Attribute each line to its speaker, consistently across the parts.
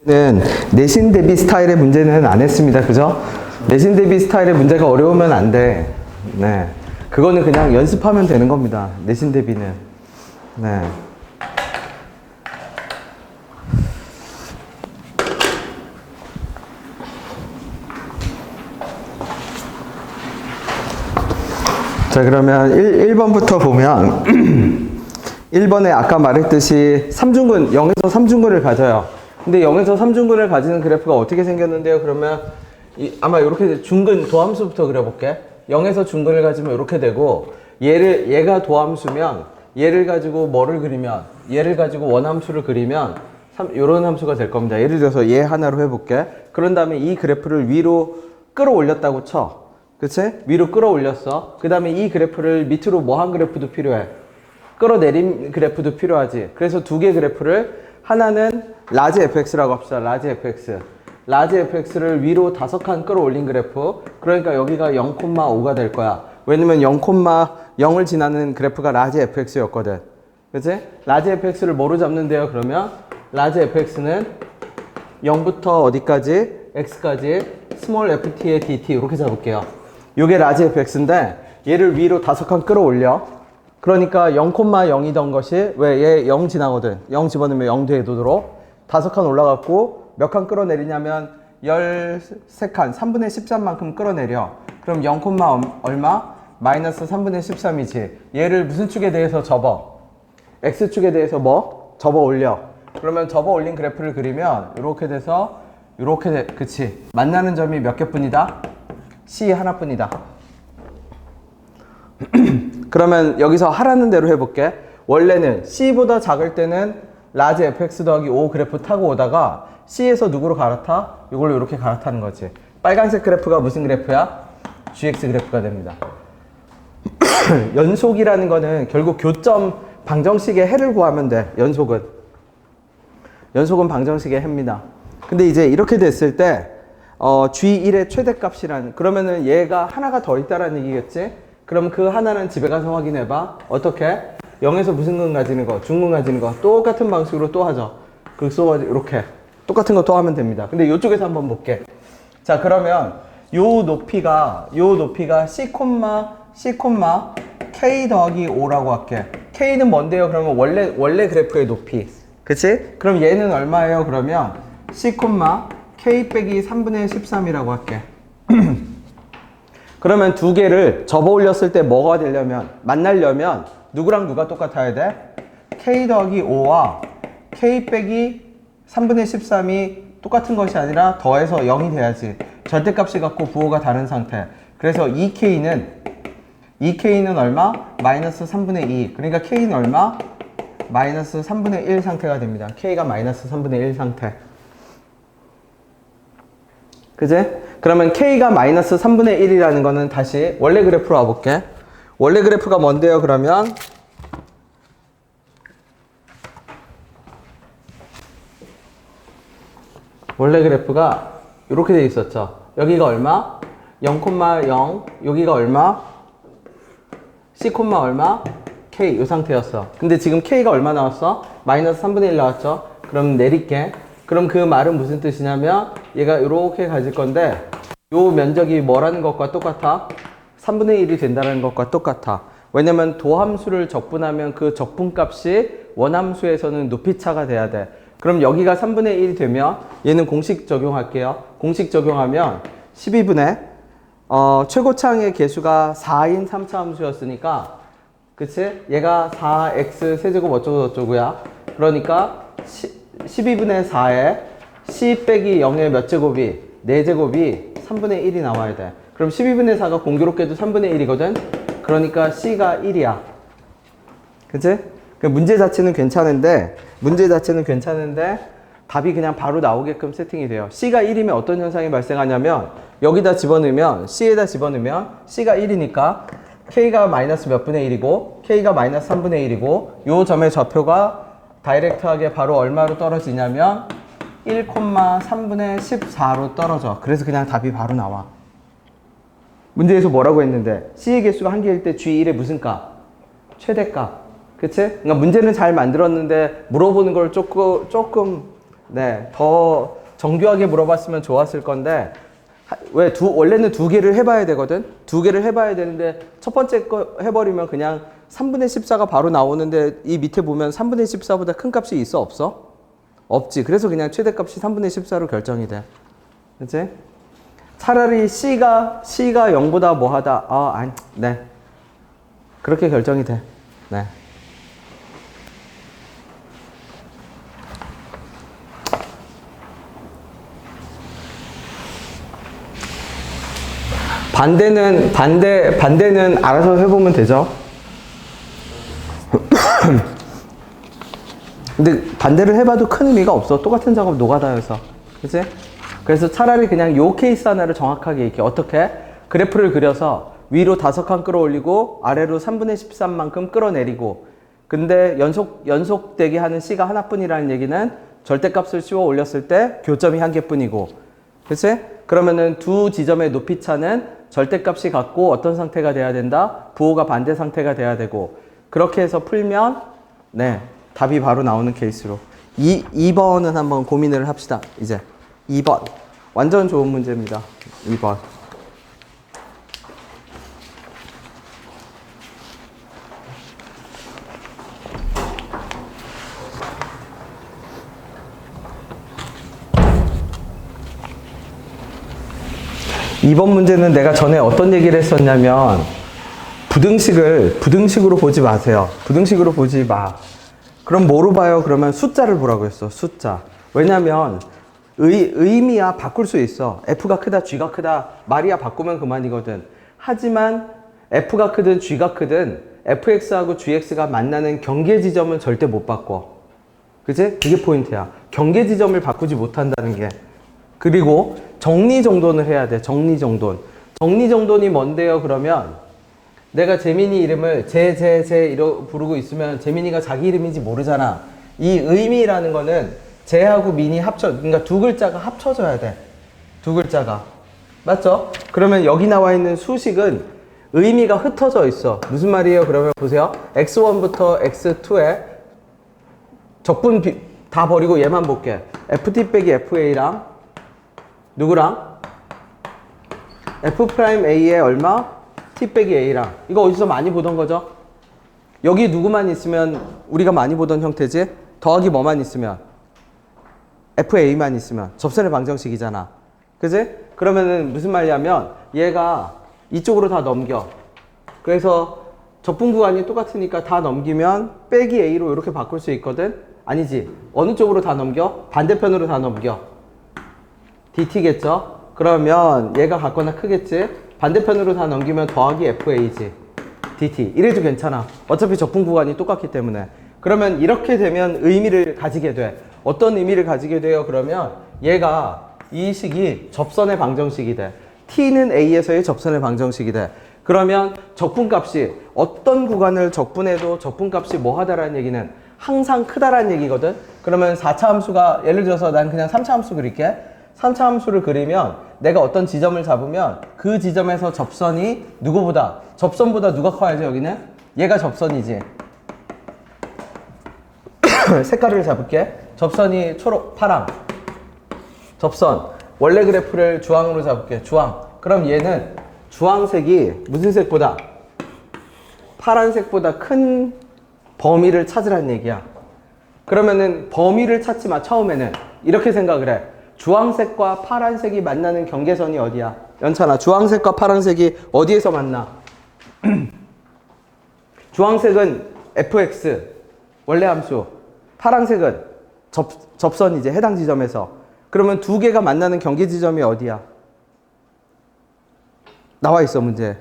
Speaker 1: 는 내신 대비 스타일의 문제는 안 했습니다. 그죠? 내신 대비 스타일의 문제가 어려우면 안 돼. 네. 그거는 그냥 연습하면 되는 겁니다. 내신 대비는. 네. 자, 그러면 1번부터 보면 1번에 아까 말했듯이 3중근, 0에서 3중근을 가져요. 근데 0에서 3중근을 가지는 그래프가 어떻게 생겼는데요? 그러면 아마 이렇게 중근 도함수부터 그려볼게. 0에서 중근을 가지면 이렇게 되고, 얘가 도함수면 얘를 가지고 뭐를 그리면, 얘를 가지고 원함수를 그리면 이런 함수가 될 겁니다. 예를 들어서 얘 하나로 해볼게. 그런 다음에 이 그래프를 위로 끌어올렸다고 쳐. 그치? 위로 끌어올렸어. 그 다음에 이 그래프를 밑으로 뭐 한 그래프도 필요해. 끌어내린 그래프도 필요하지. 그래서 두 개 그래프를, 하나는 라지 fx라고 합시다. 라지 fx. 라지 fx를 위로 5칸 끌어올린 그래프. 그러니까 여기가 0,5가 될 거야. 왜냐면 0,0을 지나는 그래프가 라지 fx였거든. 그치? 라지 fx를 뭐로 잡는데요? 그러면 라지 fx는 0부터 어디까지? x까지 스몰 ft의 dt 이렇게 잡을게요. 요게 라지 fx인데 얘를 위로 5칸 끌어올려. 그러니까 0,0이던 것이, 왜 얘 0 지나거든. 0 집어넣으면 0 되도록 5칸 올라갔고, 몇 칸 끌어내리냐면 13칸, 3분의 13만큼 끌어내려. 그럼 0, 얼마? 마이너스 3분의 13이지. 얘를 무슨 축에 대해서 접어? x축에 대해서 뭐? 접어 올려. 그러면 접어 올린 그래프를 그리면 이렇게 돼서 이렇게 그치? 만나는 점이 몇 개뿐이다? C 하나뿐이다. 그러면 여기서 하라는 대로 해볼게. 원래는 C보다 작을 때는 라지 fx 더하기 5 그래프 타고 오다가 C에서 누구로 갈아타? 이걸로 이렇게 갈아타는 거지. 빨간색 그래프가 무슨 그래프야? gx 그래프가 됩니다. 연속이라는 거는 결국 교점 방정식의 해를 구하면 돼. 연속은 방정식의 해입니다. 근데 이제 이렇게 됐을 때 G1의 최대값이라는, 그러면은 얘가 하나가 더 있다라는 얘기겠지? 그럼 그 하나는 집에 가서 확인해봐. 어떻게? 0에서 무슨 근 가지는 거? 중근 가지는 거. 똑같은 방식으로 또 하죠. 이렇게 똑같은 거 또 하면 됩니다. 근데 이쪽에서 한번 볼게. 자, 그러면 요 높이가 C, K 더하기 5라고 할게. K는 뭔데요? 그러면 원래 그래프의 높이. 그치? 그럼 얘는 얼마예요? 그러면 C, K 빼기 3분의 13이라고 할게. 그러면 두 개를 접어 올렸을 때 뭐가 되려면, 만나려면 누구랑 누가 똑같아야 돼? K 더하기 5와 K 빼기 3분의 13이 똑같은 것이 아니라 더해서 0이 돼야지. 절대값이 같고 부호가 다른 상태. 그래서 2K는 얼마? 마이너스 3분의 2. 그러니까 K는 얼마? 마이너스 3분의 1 상태가 됩니다. K가 마이너스 3분의 1 상태. 그지? 그러면 K가 마이너스 3분의 1이라는 거는 다시 원래 그래프로 와볼게. 원래 그래프가 뭔데요? 그러면 원래 그래프가 이렇게 돼 있었죠. 여기가 얼마? 0,0, 여기가 얼마? C, 얼마? K 이 상태였어. 근데 지금 K가 얼마 나왔어? 마이너스 3분의 1 나왔죠? 그럼 내릴게. 그럼 그 말은 무슨 뜻이냐면 얘가 이렇게 가질 건데 요 면적이 뭐라는 것과 똑같아? 3분의 1이 된다는 것과 똑같아. 왜냐면 도함수를 적분하면 그 적분값이 원함수에서는 높이차가 돼야 돼. 그럼 여기가 3분의 1이 되면 얘는 공식 적용할게요. 공식 적용하면 12분의 최고차항의 개수가 4인 3차 함수였으니까, 그치? 얘가 4x 세제곱 어쩌고 저쩌고야. 그러니까 12분의 4에 C 빼기 0의 몇 제곱이? 4제곱이 3분의 1이 나와야 돼. 그럼 12분의 4가 공교롭게도 3분의 1이거든? 그러니까 C가 1이야. 그치? 문제 자체는 괜찮은데 답이 그냥 바로 나오게끔 세팅이 돼요. C가 1이면 어떤 현상이 발생하냐면 여기다 집어넣으면, C에다 집어넣으면 C가 1이니까 K가 마이너스 몇 분의 1이고 K가 마이너스 3분의 1이고 요 점의 좌표가 다이렉트하게 바로 얼마로 떨어지냐면 1,3분의 14로 떨어져. 그래서 그냥 답이 바로 나와. 문제에서 뭐라고 했는데 C의 개수가 한 개일 때 G1의 무슨 값? 최대값. 그치? 그러니까 문제는 잘 만들었는데 물어보는 걸 조금 네, 더 정교하게 물어봤으면 좋았을 건데, 왜 원래는 두 개를 해봐야 되거든? 두 개를 해봐야 되는데, 첫 번째 거 해버리면 그냥 3분의 14가 바로 나오는데, 이 밑에 보면 3분의 14보다 큰 값이 있어, 없어? 없지. 그래서 그냥 최대값이 3분의 14로 결정이 돼. 그치? 차라리 C가 0보다 뭐 하다. 네. 그렇게 결정이 돼. 네. 반대는 알아서 해보면 되죠. 근데 반대를 해봐도 큰 의미가 없어. 똑같은 작업 노가다여서. 그치? 그래서 차라리 그냥 요 케이스 하나를 정확하게 이렇게 어떻게 그래프를 그려서 위로 5칸 끌어올리고 아래로 3분의 13만큼 끌어내리고, 근데 연속되게 하는 C가 하나뿐이라는 얘기는 절대값을 씌워 올렸을 때 교점이 한 개뿐이고, 그치? 그러면은 두 지점의 높이 차는 절대값이 같고 어떤 상태가 돼야 된다? 부호가 반대 상태가 돼야 되고, 그렇게 해서 풀면 네, 답이 바로 나오는 케이스로. 2번은 한번 고민을 합시다. 이제 2번 완전 좋은 문제입니다. 2번. 이번 문제는 내가 전에 어떤 얘기를 했었냐면, 부등식으로 보지 마세요. 부등식으로 보지 마. 그럼 뭐로 봐요? 그러면 숫자를 보라고 했어. 숫자. 왜냐면 의미야 바꿀 수 있어. F가 크다, G가 크다, 말이야 바꾸면 그만이거든. 하지만 F가 크든 G가 크든 FX하고 GX가 만나는 경계 지점은 절대 못 바꿔. 그치? 그게 포인트야. 경계 지점을 바꾸지 못한다는 게. 그리고 정리정돈을 해야 돼. 정리정돈. 정리정돈이 뭔데요? 그러면 내가 재민이 이름을 이러 부르고 있으면 재민이가 자기 이름인지 모르잖아. 이 의미라는 거는 제하고 민이 그러니까 두 글자가 합쳐져야 돼. 두 글자가. 맞죠? 그러면 여기 나와 있는 수식은 의미가 흩어져 있어. 무슨 말이에요? 그러면 보세요. x1부터 x2에 적분 다 버리고 얘만 볼게. ft 빼기 fa랑 누구랑? f'a에 얼마? t 빼기 a랑. 이거 어디서 많이 보던 거죠? 여기 누구만 있으면 우리가 많이 보던 형태지? 더하기 뭐만 있으면? fa만 있으면 접선의 방정식이잖아. 그지? 그러면은 무슨 말이냐면 얘가 이쪽으로 다 넘겨. 그래서 적분 구간이 똑같으니까 다 넘기면 빼기 a로 이렇게 바꿀 수 있거든? 아니지. 어느 쪽으로 다 넘겨? 반대편으로 다 넘겨. dt겠죠? 그러면 얘가 같거나 크겠지? 반대편으로 다 넘기면 더하기 fa지. dt. 이래도 괜찮아. 어차피 적분 구간이 똑같기 때문에. 그러면 이렇게 되면 의미를 가지게 돼. 어떤 의미를 가지게 돼요? 그러면 얘가 이 식이 접선의 방정식이 돼. t는 a에서의 접선의 방정식이 돼. 그러면 적분값이 어떤 구간을 적분해도 적분값이 뭐 하다라는 얘기는 항상 크다라는 얘기거든. 그러면 4차 함수가, 예를 들어서 난 그냥 3차 함수 그릴게. 3차 함수를 그리면 내가 어떤 지점을 잡으면 그 지점에서 접선이 누구보다, 접선보다 누가 커야죠? 여기는 얘가 접선이지. 색깔을 잡을게. 접선이 초록, 파랑. 접선. 원래 그래프를 주황으로 잡을게. 주황. 그럼 얘는 주황색이 무슨 색보다? 파란색보다 큰 범위를 찾으라는 얘기야. 그러면은 범위를 찾지 마. 처음에는 이렇게 생각을 해. 주황색과 파란색이 만나는 경계선이 어디야? 연찬아, 주황색과 파란색이 어디에서 만나? 주황색은 fx, 원래 함수. 파란색은 접선이지, 해당 지점에서. 그러면 두 개가 만나는 경계 지점이 어디야? 나와 있어, 문제.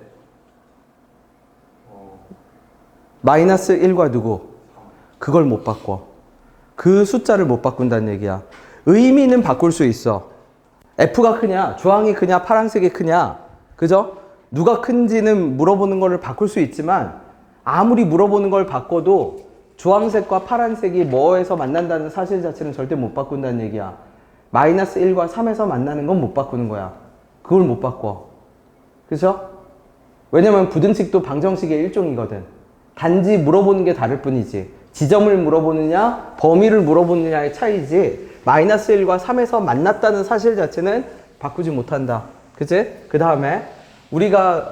Speaker 1: 마이너스 1과 누구? 그걸 못 바꿔. 그 숫자를 못 바꾼다는 얘기야. 의미는 바꿀 수 있어. F가 크냐, 주황이 크냐, 파란색이 크냐, 그죠? 누가 큰지는 물어보는 거를 바꿀 수 있지만 아무리 물어보는 걸 바꿔도 주황색과 파란색이 뭐에서 만난다는 사실 자체는 절대 못 바꾼다는 얘기야. 마이너스 1과 3에서 만나는 건 못 바꾸는 거야. 그걸 못 바꿔. 그죠? 왜냐면 부등식도 방정식의 일종이거든. 단지 물어보는 게 다를 뿐이지. 지점을 물어보느냐, 범위를 물어보느냐의 차이지. 마이너스 1과 3에서 만났다는 사실 자체는 바꾸지 못한다. 그치? 그 다음에 우리가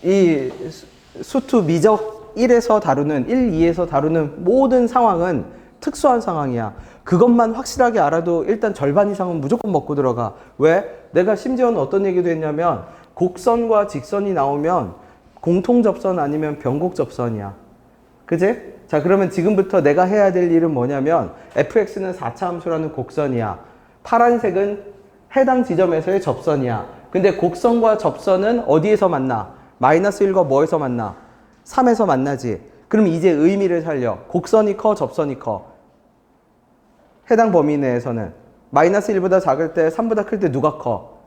Speaker 1: 이 수투 미적 1에서 다루는 1, 2에서 다루는 모든 상황은 특수한 상황이야. 그것만 확실하게 알아도 일단 절반 이상은 무조건 먹고 들어가. 왜? 내가 심지어는 어떤 얘기도 했냐면 곡선과 직선이 나오면 공통접선 아니면 변곡접선이야. 그치? 자, 그러면 지금부터 내가 해야 될 일은 뭐냐면 fx는 4차 함수라는 곡선이야. 파란색은 해당 지점에서의 접선이야. 근데 곡선과 접선은 어디에서 만나? 마이너스 1과 뭐에서 만나? 3에서 만나지. 그럼 이제 의미를 살려. 곡선이 커, 접선이 커? 해당 범위 내에서는 마이너스 1보다 작을 때 3보다 클 때 누가 커?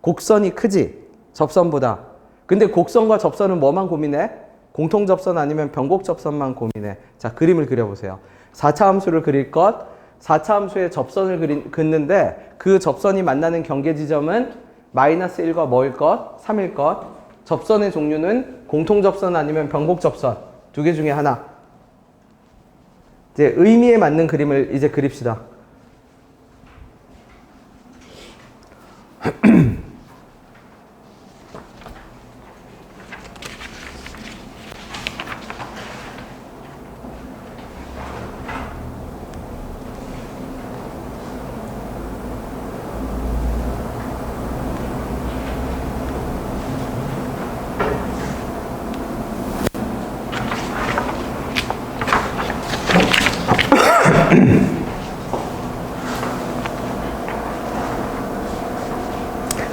Speaker 1: 곡선이 크지? 접선보다. 근데 곡선과 접선은 뭐만 고민해? 공통접선 아니면 변곡접선만 고민해. 자, 그림을 그려보세요. 4차 함수를 그릴 것, 4차 함수의 접선을 긋는데 그 접선이 만나는 경계 지점은 마이너스 1과 뭐일 것? 3일 것. 접선의 종류는 공통접선 아니면 변곡접선. 두 개 중에 하나. 이제 의미에 맞는 그림을 이제 그립시다.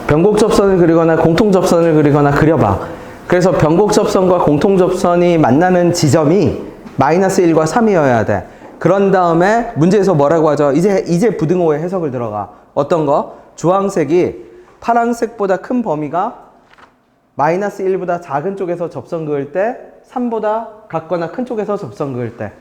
Speaker 1: 변곡접선을 그리거나 공통접선을 그리거나 그려봐. 그래서 변곡접선과 공통접선이 만나는 지점이 마이너스 1과 3이어야 돼. 그런 다음에 문제에서 뭐라고 하죠? 이제 부등호의 해석을 들어가. 어떤 거? 주황색이 파란색보다 큰 범위가 마이너스 1보다 작은 쪽에서 접선 그을 때 3보다 같거나 큰 쪽에서 접선 그을 때.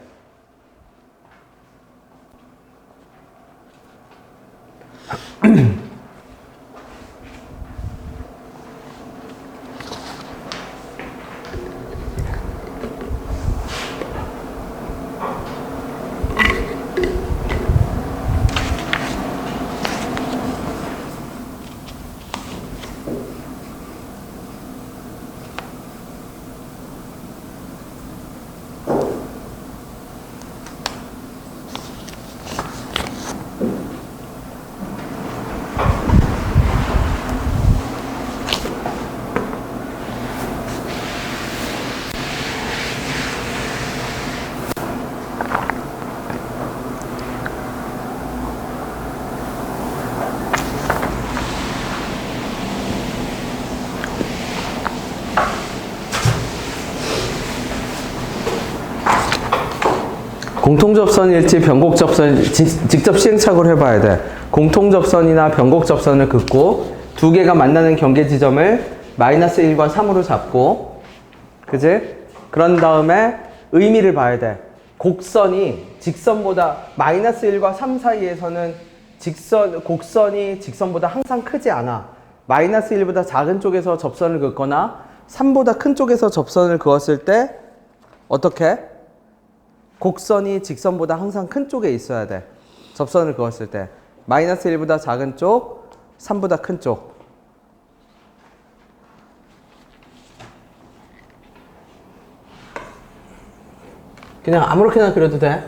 Speaker 1: 공통접선일지 변곡접선일지 직접 시행착오를 해봐야 돼. 공통접선이나 변곡접선을 긋고 두 개가 만나는 경계 지점을 마이너스 1과 3으로 잡고, 그지? 그런 다음에 의미를 봐야 돼. 곡선이 직선보다 마이너스 1과 3 사이에서는 곡선이 직선보다 항상 크지 않아. 마이너스 1보다 작은 쪽에서 접선을 긋거나 3보다 큰 쪽에서 접선을 그었을 때 어떻게? 곡선이 직선보다 항상 큰 쪽에 있어야 돼. 접선을 그었을 때. 마이너스 1보다 작은 쪽, 3보다 큰 쪽. 그냥 아무렇게나 그려도 돼.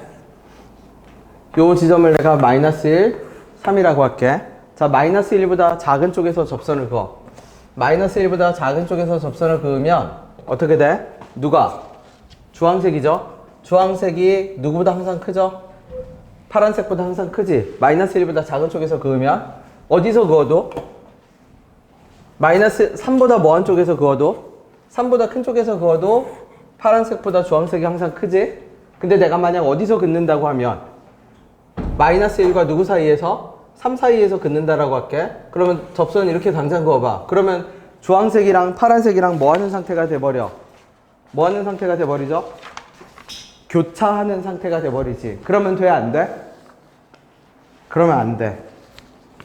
Speaker 1: 요 지점을 내가 마이너스 1, 3이라고 할게. 자, 마이너스 1보다 작은 쪽에서 접선을 그어. 마이너스 1보다 작은 쪽에서 접선을 그으면 어떻게 돼? 누가? 주황색이죠? 주황색이 누구보다 항상 크죠? 파란색보다 항상 크지? 마이너스 1보다 작은 쪽에서 그으면 어디서 그어도? 마이너스 3보다 뭐한 쪽에서 그어도? 3보다 큰 쪽에서 그어도 파란색보다 주황색이 항상 크지? 근데 내가 만약 어디서 긋는다고 하면 마이너스 1과 누구 사이에서? 3 사이에서 긋는다라고 할게. 그러면 접선을 이렇게 당장 그어봐. 그러면 주황색이랑 파란색이랑 뭐 하는 상태가 돼버려? 뭐 하는 상태가 돼버리죠? 교차하는 상태가 돼버리지. 그러면 돼? 안 돼? 그러면 안 돼.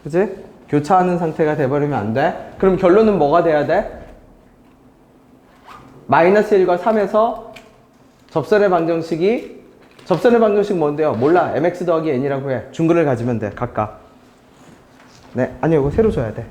Speaker 1: 그치? 교차하는 상태가 돼버리면 안 돼. 그럼 결론은 뭐가 돼야 돼? 마이너스 1과 3에서 접선의 방정식이 접선의 방정식 뭔데요? 몰라. mx 더하기 n이라고 해. 중근을 가지면 돼. 각각. 네, 아니요. 이거 새로 줘야 돼.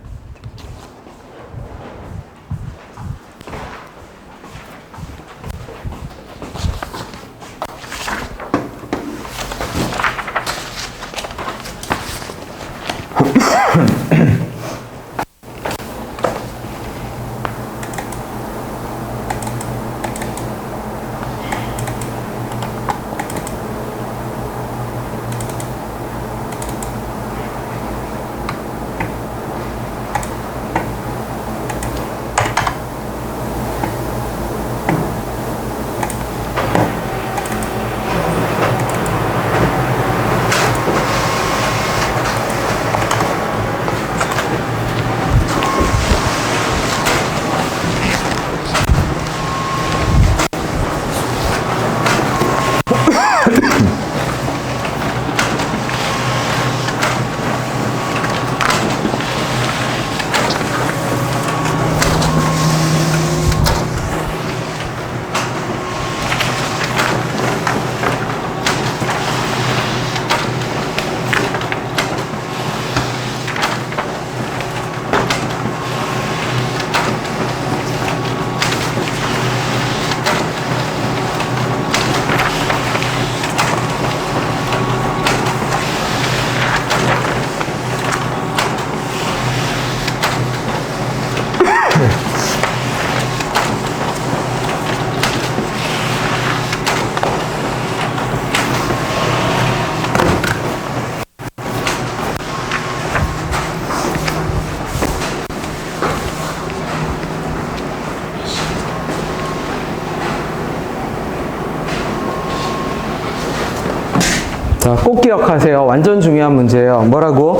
Speaker 1: 자, 꼭 기억하세요. 완전 중요한 문제예요. 뭐라고?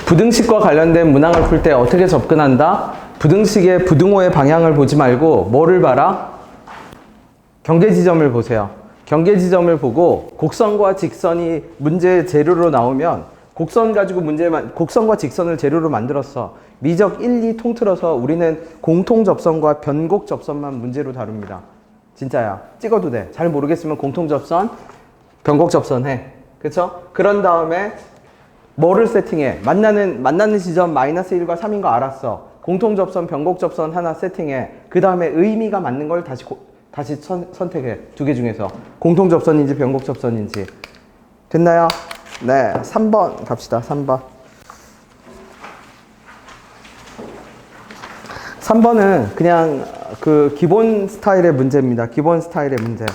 Speaker 1: 부등식과 관련된 문항을 풀 때 어떻게 접근한다? 부등식의 부등호의 방향을 보지 말고 뭐를 봐라? 경계 지점을 보세요. 경계 지점을 보고 곡선과 직선이 문제의 재료로 나오면 곡선과 직선을 재료로 만들었어. 미적 1, 2 통틀어서 우리는 공통 접선과 변곡 접선만 문제로 다룹니다. 진짜야. 찍어도 돼. 잘 모르겠으면 공통 접선, 변곡 접선 해. 그쵸? 그런 다음에 뭐를 세팅해? 만나는 지점 마이너스 1과 3인 거 알았어. 공통 접선, 변곡 접선 하나 세팅해. 그 다음에 의미가 맞는 걸 다시 선택해. 두 개 중에서. 공통 접선인지 변곡 접선인지. 됐나요? 네. 3번 갑시다. 3번. 3번은 그냥 그 기본 스타일의 문제입니다. 기본 스타일의 문제.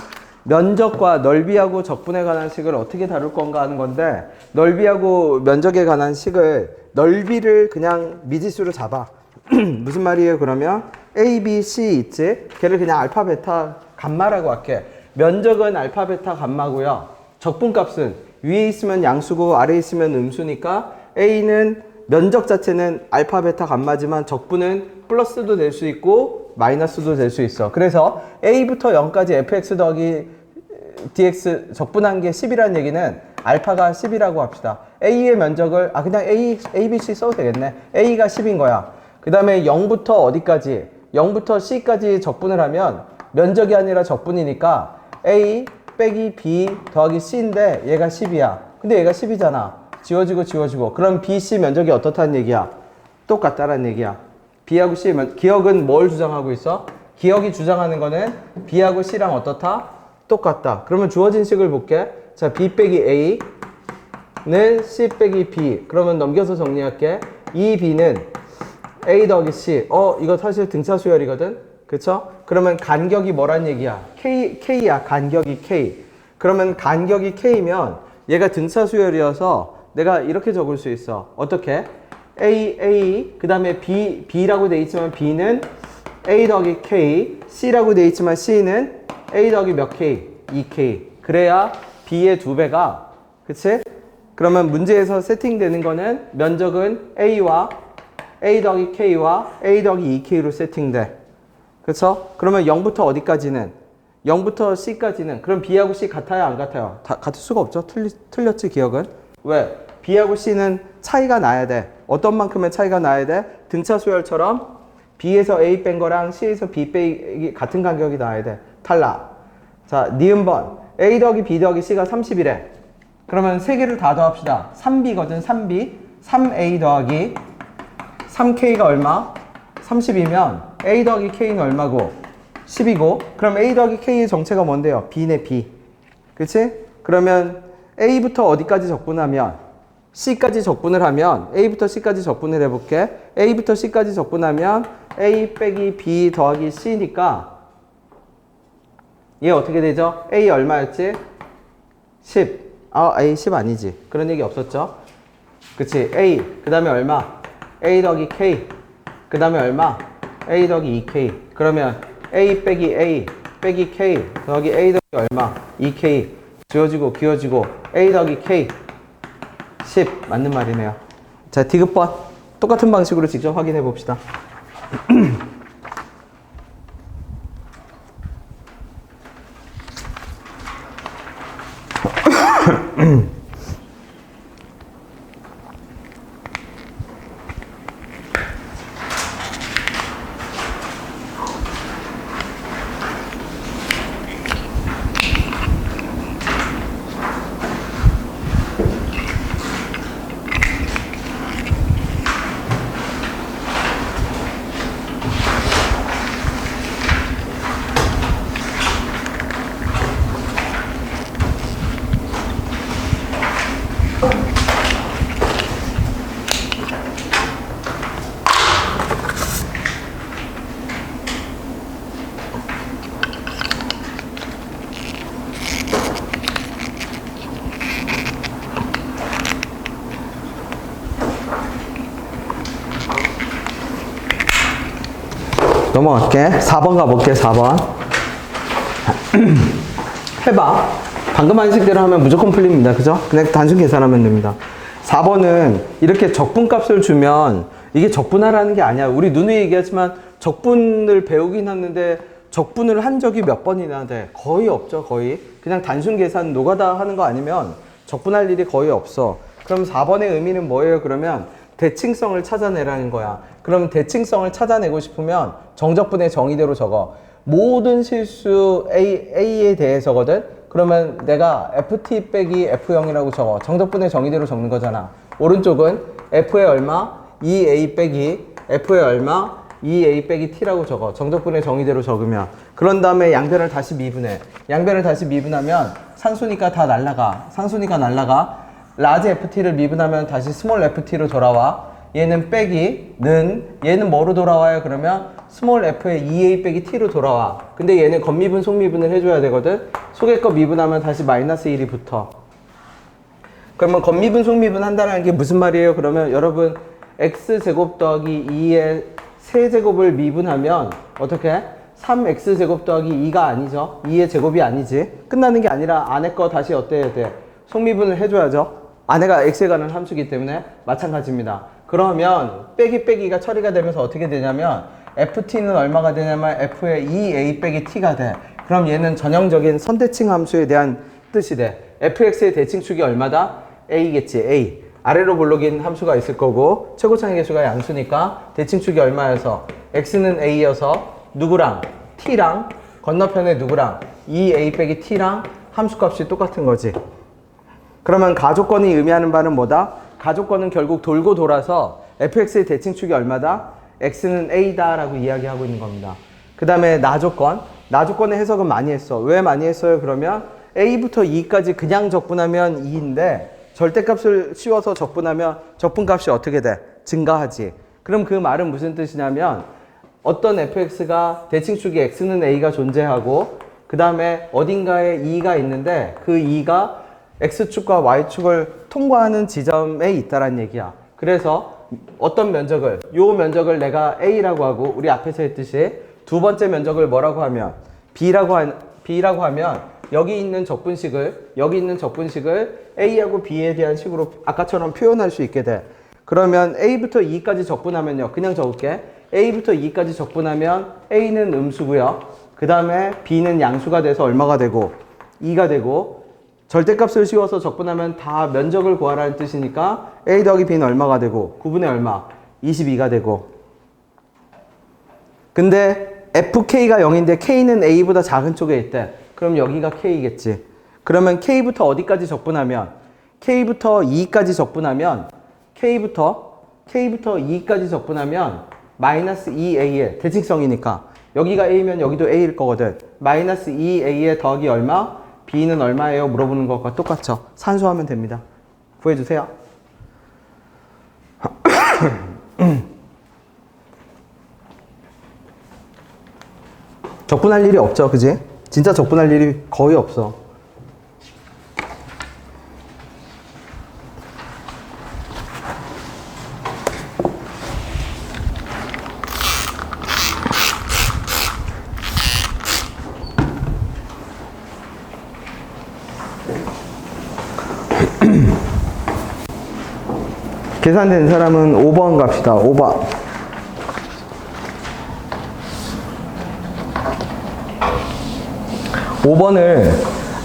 Speaker 1: 면적과 넓이하고 적분에 관한 식을 어떻게 다룰 건가 하는 건데, 넓이하고 면적에 관한 식을, 넓이를 그냥 미지수로 잡아. 무슨 말이에요? 그러면 A, B, C 있지? 걔를 그냥 알파, 베타, 감마라고 할게. 면적은 알파, 베타, 감마고요. 적분값은 위에 있으면 양수고 아래에 있으면 음수니까 A는 면적 자체는 알파, 베타, 감마지만 적분은 플러스도 될 수 있고 마이너스도 될 수 있어. 그래서 A부터 0까지 fx 더하기 dx 적분한 게 10이라는 얘기는 알파가 10이라고 합시다. A의 면적을 그냥 A, B, C 써도 되겠네. A가 10인 거야. 그 다음에 0부터 어디까지? 0부터 C까지 적분을 하면 면적이 아니라 적분이니까 A 빼기 B 더하기 C인데 얘가 10이야. 근데 얘가 10이잖아. 지워지고. 그럼 B, C 면적이 어떻다는 얘기야? 똑같다라는 얘기야. B하고 C 기억은 뭘 주장하고 있어? 기억이 주장하는 거는 B하고 C랑 어떻다? 똑같다. 그러면 주어진 식을 볼게. 자, B 빼기 A는 C 빼기 B. 그러면 넘겨서 정리할게. 이 B는 A 더하기 C. 이거 사실 등차 수열이거든? 그쵸? 그러면 간격이 뭐란 얘기야? K야. 간격이 K. 그러면 간격이 K면 얘가 등차 수열이어서 내가 이렇게 적을 수 있어. 어떻게? A, 그 다음에 B라고 돼 있지만 B는 A 더하기 K, C라고 돼 있지만 C는 A 더하기 몇 K? 2K. 그래야 B의 2배가, 그치? 그러면 문제에서 세팅되는 거는 면적은 A와 A 더하기 K와 A 더하기 2K로 세팅돼. 그쵸? 그러면 0부터 어디까지는? 0부터 C까지는. 그럼 B하고 C 같아요? 안 같아요? 같을 수가 없죠? 틀렸지, 기억은? 왜? B하고 C는 차이가 나야 돼. 어떤 만큼의 차이가 나야 돼? 등차 수열처럼 B에서 A 뺀 거랑 C에서 B 빼기 같은 간격이 나야 돼. 탈락. 자, 니은번. A 더하기 B 더하기 C가 30이래. 그러면 세 개를 다 더합시다. 3B거든, 3B. 3A 더하기 3K가 얼마? 30이면 A 더하기 K는 얼마고? 10이고. 그럼 A 더하기 K의 정체가 뭔데요? B네, B. 그치? 그러면 A부터 어디까지 적분하면? C까지 적분을 하면 A부터 C까지 적분을 해볼게. A부터 C까지 적분하면 A 빼기 B 더하기 C니까 얘 어떻게 되죠? A 얼마였지? 10. A 10 아니지. 그런 얘기 없었죠? 그치? A. 그 다음에 얼마? A 더하기 K. 그 다음에 얼마? A 더하기 2K. 그러면 A 빼기 A 빼기 K 더하기 A 더하기 얼마? 2K. 지워지고 기워지고 A 더하기 K. 10. 맞는 말이네요. 자, 디귿번. 똑같은 방식으로 직접 확인해 봅시다. 넘어갈게. 4번 가볼게. 4번. 해봐. 방금 한 식대로 하면 무조건 풀립니다. 그죠? 그냥 단순 계산하면 됩니다. 4번은 이렇게 적분값을 주면 이게 적분하라는 게 아니야. 우리 누누이 얘기하지만 적분을 배우긴 하는데 적분을 한 적이 몇 번이나 돼? 거의 없죠. 거의. 그냥 단순 계산 노가다 하는 거 아니면 적분할 일이 거의 없어. 그럼 4번의 의미는 뭐예요? 그러면 대칭성을 찾아내라는 거야. 그럼 대칭성을 찾아내고 싶으면 정적분의 정의대로 적어. 모든 실수 A에 대해서거든? 그러면 내가 FT 빼기 F0이라고 적어. 정적분의 정의대로 적는 거잖아. 오른쪽은 F의 얼마? 2A 빼기 F의 얼마? 2A 빼기 T라고 적어. 정적분의 정의대로 적으면. 그런 다음에 양변을 다시 미분해. 양변을 다시 미분하면 상수니까 다 날라가. 상수니까 날라가. 라지 FT를 미분하면 다시 스몰 FT로 돌아와. 얘는 빼기는 얘는 뭐로 돌아와요? 그러면 스몰 f의 2a 빼기 t로 돌아와. 근데 얘는 겉미분 속미분을 해줘야 되거든. 속의 거 미분하면 다시 마이너스 1이 붙어. 그러면 겉미분 속미분 한다는 게 무슨 말이에요? 그러면 여러분 x제곱 더하기 2의 세제곱을 미분하면 어떻게? 3x제곱 더하기 2가 아니죠. 2의 제곱이 아니지. 끝나는 게 아니라 안에 거 다시 어때야 돼? 속미분을 해줘야죠. 안에가 x에 관한 함수이기 때문에 마찬가지입니다. 그러면 빼기가 처리가 되면서 어떻게 되냐면 ft는 얼마가 되냐면 f의 2a 빼기 t가 돼. 그럼 얘는 전형적인 선대칭 함수에 대한 뜻이 돼. fx의 대칭축이 얼마다? a겠지. a. 아래로 볼록인 함수가 있을 거고 최고차의 개수가 양수니까 대칭축이 얼마여서 x는 a여서 누구랑? t랑 건너편에 누구랑? 2a 빼기 t랑 함수값이 똑같은 거지. 그러면 가조건이 의미하는 바는 뭐다? 가조건은 결국 돌고 돌아서 fx의 대칭축이 얼마다? x는 a다 라고 이야기하고 있는 겁니다. 그 다음에 나조건. 나조건의 해석은 많이 했어. 왜 많이 했어요? 그러면 a부터 2까지 그냥 적분하면 2인데 절대값을 씌워서 적분하면 적분값이 어떻게 돼? 증가하지. 그럼 그 말은 무슨 뜻이냐면 어떤 fx가 대칭축이 x는 a가 존재하고 그 다음에 어딘가에 2가 있는데 그 2가 x축과 y축을 통과하는 지점에 있다란 얘기야. 그래서 어떤 면적을, 요 면적을 내가 a라고 하고 우리 앞에서 했듯이 두 번째 면적을 뭐라고 하면 b라고 하면 여기 있는 적분식을 a하고 b에 대한 식으로 아까처럼 표현할 수 있게 돼. 그러면 a부터 2까지 적분하면요. 그냥 적을게. a부터 2까지 적분하면 a는 음수고요. 그 다음에 b는 양수가 돼서 얼마가 되고 2가 되고 절대값을 씌워서 적분하면 다 면적을 구하라는 뜻이니까 a 더하기 b는 얼마가 되고 9분의 얼마? 22가 되고. 근데 fk가 0인데 k는 a보다 작은 쪽에 있대. 그럼 여기가 k겠지. 그러면 K부터 어디까지 적분하면 K부터 2까지 적분하면 K부터 2까지 적분하면 마이너스 2A의 대칭성이니까 여기가 A면 여기도 A일 거거든. 마이너스 2A의 더하기 얼마? B는 얼마예요? 물어보는 것과 똑같죠. 산수하면 됩니다. 구해주세요. 적분할 일이 없죠, 그지? 진짜 적분할 일이 거의 없어. 계산된 사람은 5번 갑시다. 5번. (5번을)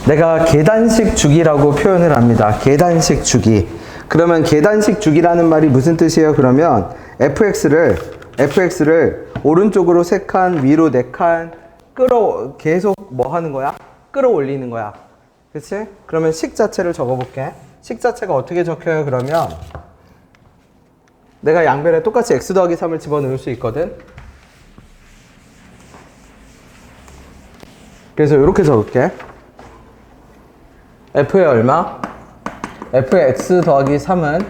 Speaker 1: 내가 계단식 주기라고 표현을 합니다. 계단식 주기. 그러면 계단식 주기라는 말이 무슨 뜻이에요? 그러면 fx를 오른쪽으로 3칸, 위로 4칸 계속 뭐 하는 거야? 끌어올리는 거야. 그치? 그러면 식 자체를 적어볼게. 식 자체가 어떻게 적혀요? 그러면 내가 양변에 똑같이 x 더하기 3을 집어넣을 수 있거든. 그래서 이렇게 적을게. f의 얼마? f의 x 더하기 3은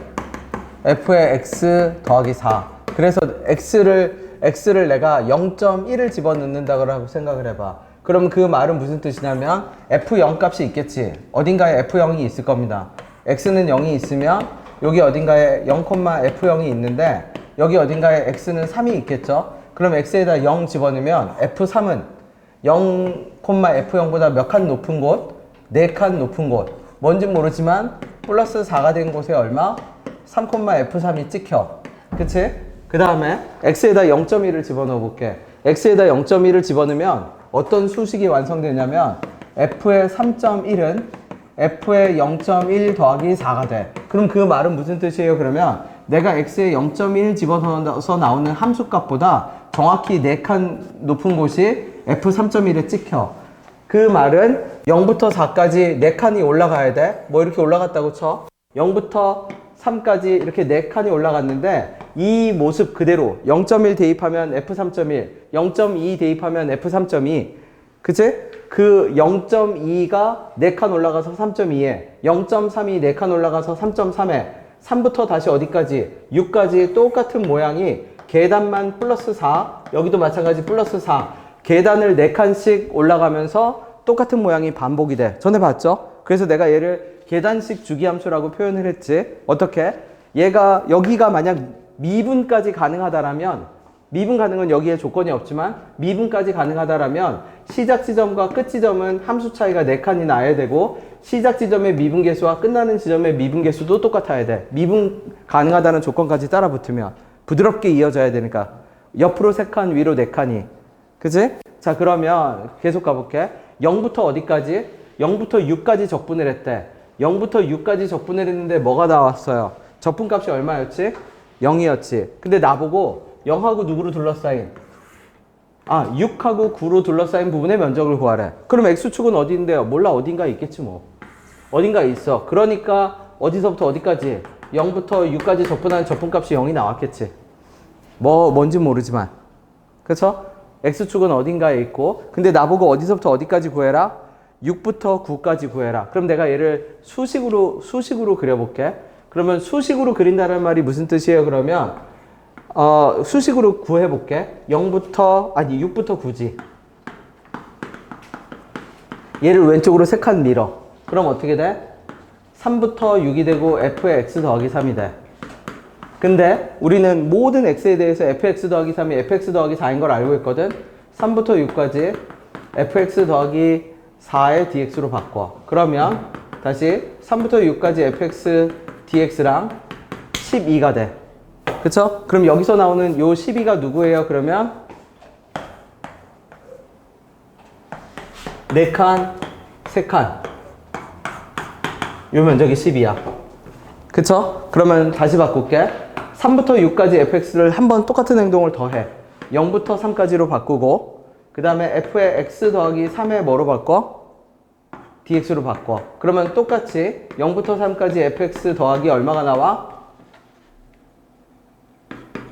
Speaker 1: f의 x 더하기 4. 그래서 x를 내가 0.1을 집어넣는다고 생각을 해봐. 그럼 그 말은 무슨 뜻이냐면 f0 값이 있겠지. 어딘가에 f0이 있을 겁니다. x는 0이 있으면 여기 어딘가에 0,f0이 있는데 여기 어딘가에 x는 3이 있겠죠. 그럼 x에다 0 집어넣으면 f3은 0,f0보다 몇 칸 높은 곳? 4칸 높은 곳. 뭔지 모르지만 플러스 4가 된 곳에 얼마? 3,f3이 찍혀. 그치? 그 다음에 x에다 0.1을 집어넣어 볼게. x에다 0.1을 집어넣으면 어떤 수식이 완성되냐면 f의 3.1은 f의 0.1 더하기 4가 돼. 그럼 그 말은 무슨 뜻이에요? 그러면 내가 x에 0.1 집어넣어서 나오는 함수값보다 정확히 4칸 높은 곳이 f3.1에 찍혀. 그 말은 0부터 4까지 4칸이 올라가야 돼. 뭐 이렇게 올라갔다고 쳐. 0부터 3까지 이렇게 4칸이 올라갔는데 이 모습 그대로 0.1 대입하면 f3.1, 0.2 대입하면 f3.2. 그치? 그 0.2가 4칸 올라가서 3.2에 0.3이 4칸 올라가서 3.3에 3부터 다시 어디까지? 6까지 똑같은 모양이 계단만 플러스 4, 여기도 마찬가지 플러스 4. 계단을 4칸씩 올라가면서 똑같은 모양이 반복이 돼. 전에 봤죠? 그래서 내가 얘를 계단식 주기함수라고 표현을 했지. 어떻게? 얘가 여기가 만약 미분까지 가능하다라면, 미분 가능은 여기에 조건이 없지만 미분까지 가능하다라면 시작 지점과 끝 지점은 함수 차이가 4칸이 나야 되고 시작 지점의 미분 계수와 끝나는 지점의 미분 계수도 똑같아야 돼. 미분 가능하다는 조건까지 따라 붙으면 부드럽게 이어져야 되니까 옆으로 3칸, 위로 4칸이. 그치? 자, 그러면 계속 가볼게. 0부터 어디까지? 0부터 6까지 적분을 했대. 0부터 6까지 적분을 했는데 뭐가 나왔어요? 적분값이 얼마였지? 0이었지. 근데 나보고 0하고 누구로 둘러싸인? 6하고 9로 둘러싸인 부분의 면적을 구하래. 그럼 x축은 어디 있는데요? 몰라. 어딘가에 있겠지 뭐. 어딘가에 있어. 그러니까 어디서부터 어디까지? 0부터 6까지 적분한 적분값이 0이 나왔겠지. 뭔지 모르지만. 그쵸? x축은 어딘가에 있고, 근데 나보고 어디서부터 어디까지 구해라? 6부터 9까지 구해라. 그럼 내가 얘를 수식으로 그려볼게. 그러면 수식으로 그린다는 말이 무슨 뜻이에요? 그러면 수식으로 구해볼게. 6부터 9지. 얘를 왼쪽으로 3칸 밀어. 그럼 어떻게 돼? 3부터 6이 되고 f의 x 더하기 3이 돼. 근데 우리는 모든 x에 대해서 fx 더하기 3이 fx 더하기 4인 걸 알고 있거든. 3부터 6까지 fx 더하기 4의 dx로 바꿔. 그러면 다시 3부터 6까지 fx dx랑 12가 돼. 그쵸? 그럼 여기서 나오는 요 12가 누구예요? 그러면 4칸, 3칸. 요 면적이 10이야. 그쵸? 그러면 다시 바꿀게. 3부터 6까지 fx를 한번 똑같은 행동을 더해. 0부터 3까지로 바꾸고, 그 다음에 f의 x 더하기 3에 뭐로 바꿔? dx로 바꿔. 그러면 똑같이 0부터 3까지 fx 더하기 얼마가 나와?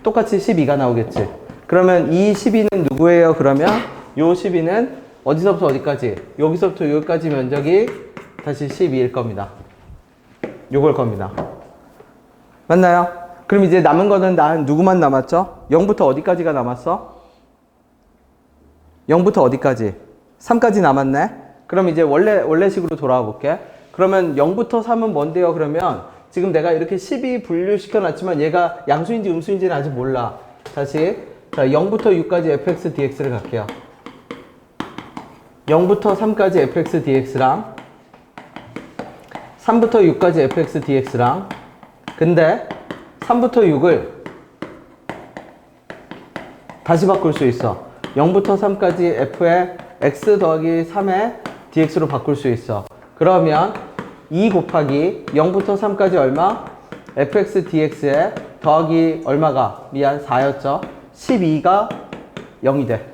Speaker 1: 똑같이 12가 나오겠지. 그러면 이 12는 누구예요? 그러면 요 12는 어디서부터 어디까지? 여기서부터 여기까지 면적이 다시 12일 겁니다. 요걸 겁니다. 맞나요? 그럼 이제 남은 거는 누구만 남았죠? 0부터 어디까지가 남았어? 0부터 어디까지? 3까지 남았네? 그럼 이제 원래식으로 돌아와 볼게. 그러면 0부터 3은 뭔데요? 그러면 지금 내가 이렇게 12 분류시켜 놨지만 얘가 양수인지 음수인지는 아직 몰라. 다시. 자, 0부터 6까지 fx dx를 갈게요. 0부터 3까지 fx dx랑 3부터 6까지 fx dx랑 근데 3부터 6을 다시 바꿀 수 있어. 0부터 3까지 f의 x 더하기 3의 dx로 바꿀 수 있어. 그러면 2 곱하기 0부터 3까지 얼마? fx dx에 더하기 얼마가? 미안 4였죠? 12가 0이 돼.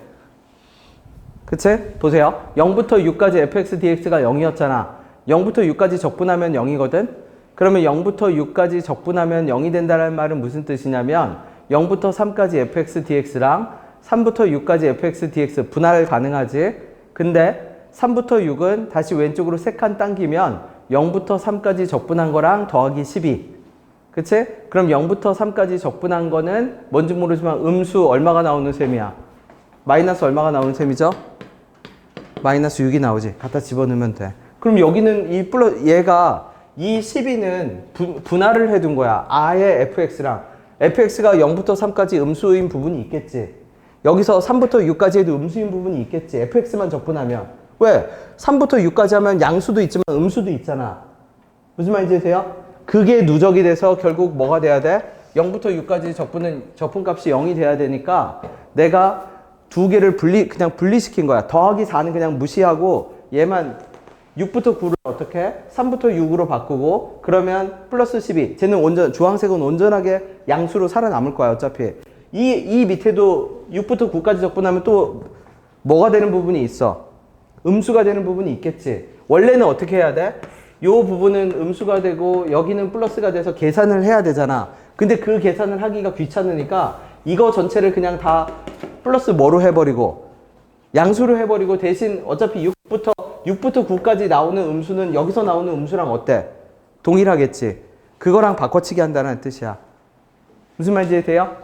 Speaker 1: 그치? 보세요. 0부터 6까지 fx dx가 0이었잖아. 0부터 6까지 적분하면 0이거든? 그러면 0부터 6까지 적분하면 0이 된다는 말은 무슨 뜻이냐면 0부터 3까지 fx dx랑 3부터 6까지 fx dx 분할 가능하지? 근데 3부터 6은 다시 왼쪽으로 3칸 당기면 0부터 3까지 적분한 거랑 더하기 12. 그치? 그럼 0부터 3까지 적분한 거는 뭔지 모르지만 음수 얼마가 나오는 셈이야? 마이너스 얼마가 나오는 셈이죠? 마이너스 6이 나오지. 갖다 집어넣으면 돼. 그럼 여기는 얘가 이 12는 분할을 해둔 거야. 아예 fx랑. fx가 0부터 3까지 음수인 부분이 있겠지. 여기서 3부터 6까지 해도 음수인 부분이 있겠지. fx만 적분하면. 왜? 3부터 6까지 하면 양수도 있지만 음수도 있잖아. 무슨 말인지 아세요? 그게 누적이 돼서 결국 뭐가 돼야 돼? 0부터 6까지 적분값이 0이 돼야 되니까 내가 두 개를 그냥 분리시킨 거야. 더하기 4는 그냥 무시하고 얘만 6부터 9를 어떻게 해? 3부터 6으로 바꾸고 그러면 플러스 12. 쟤는 주황색은 온전하게 양수로 살아남을 거야. 어차피. 이 밑에도 6부터 9까지 적분하면 또 뭐가 되는 부분이 있어? 음수가 되는 부분이 있겠지. 원래는 어떻게 해야 돼? 요 부분은 음수가 되고 여기는 플러스가 돼서 계산을 해야 되잖아. 근데 그 계산을 하기가 귀찮으니까 이거 전체를 그냥 다 플러스 뭐로 해버리고 양수로 해버리고 대신 어차피 6부터 9까지 나오는 음수는 여기서 나오는 음수랑 어때? 동일하겠지. 그거랑 바꿔치기 한다는 뜻이야. 무슨 말인지 돼요?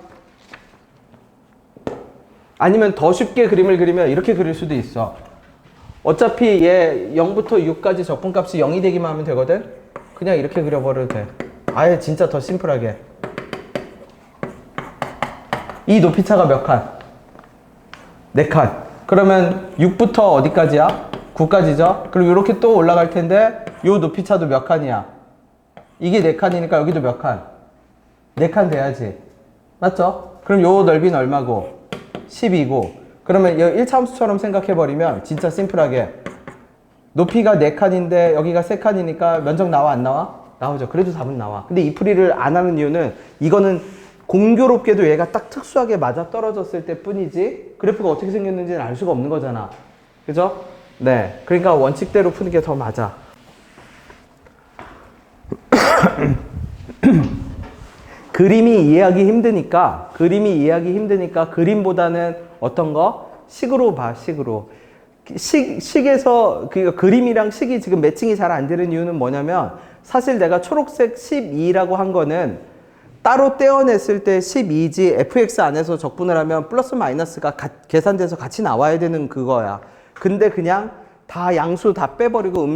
Speaker 1: 아니면 더 쉽게 그림을 그리면 이렇게 그릴 수도 있어. 어차피 얘 0부터 6까지 적분값이 0이 되기만 하면 되거든? 그냥 이렇게 그려버려도 돼. 아예 진짜 더 심플하게. 이 높이차가 몇 칸? 4칸. 그러면 6부터 어디까지야? 9까지죠? 그럼 이렇게 또 올라갈 텐데 요 높이차도 몇 칸이야? 이게 4칸이니까 여기도 몇 칸? 4칸 돼야지. 맞죠? 그럼 요 넓이는 얼마고? 10이고 그러면 1차함수처럼 생각해버리면 진짜 심플하게 높이가 4칸인데 여기가 3칸이니까 면적 나와 안 나와? 나오죠. 그래도 답은 나와. 근데 이 풀이를 안 하는 이유는 이거는 공교롭게도 얘가 딱 특수하게 맞아 떨어졌을 때 뿐이지 그래프가 어떻게 생겼는지는 알 수가 없는 거잖아. 그죠? 네. 그러니까 원칙대로 푸는 게 더 맞아. 그림이 이해하기 힘드니까 그림보다는 어떤 거? 식으로 봐, 식으로. 식에서 그림이랑 식이 지금 매칭이 잘 안 되는 이유는 뭐냐면 사실 내가 초록색 12라고 한 거는 따로 떼어냈을 때 12지 fx 안에서 적분을 하면 플러스 마이너스가 계산돼서 같이 나와야 되는 그거야. 근데 그냥 다 양수 다 빼버리고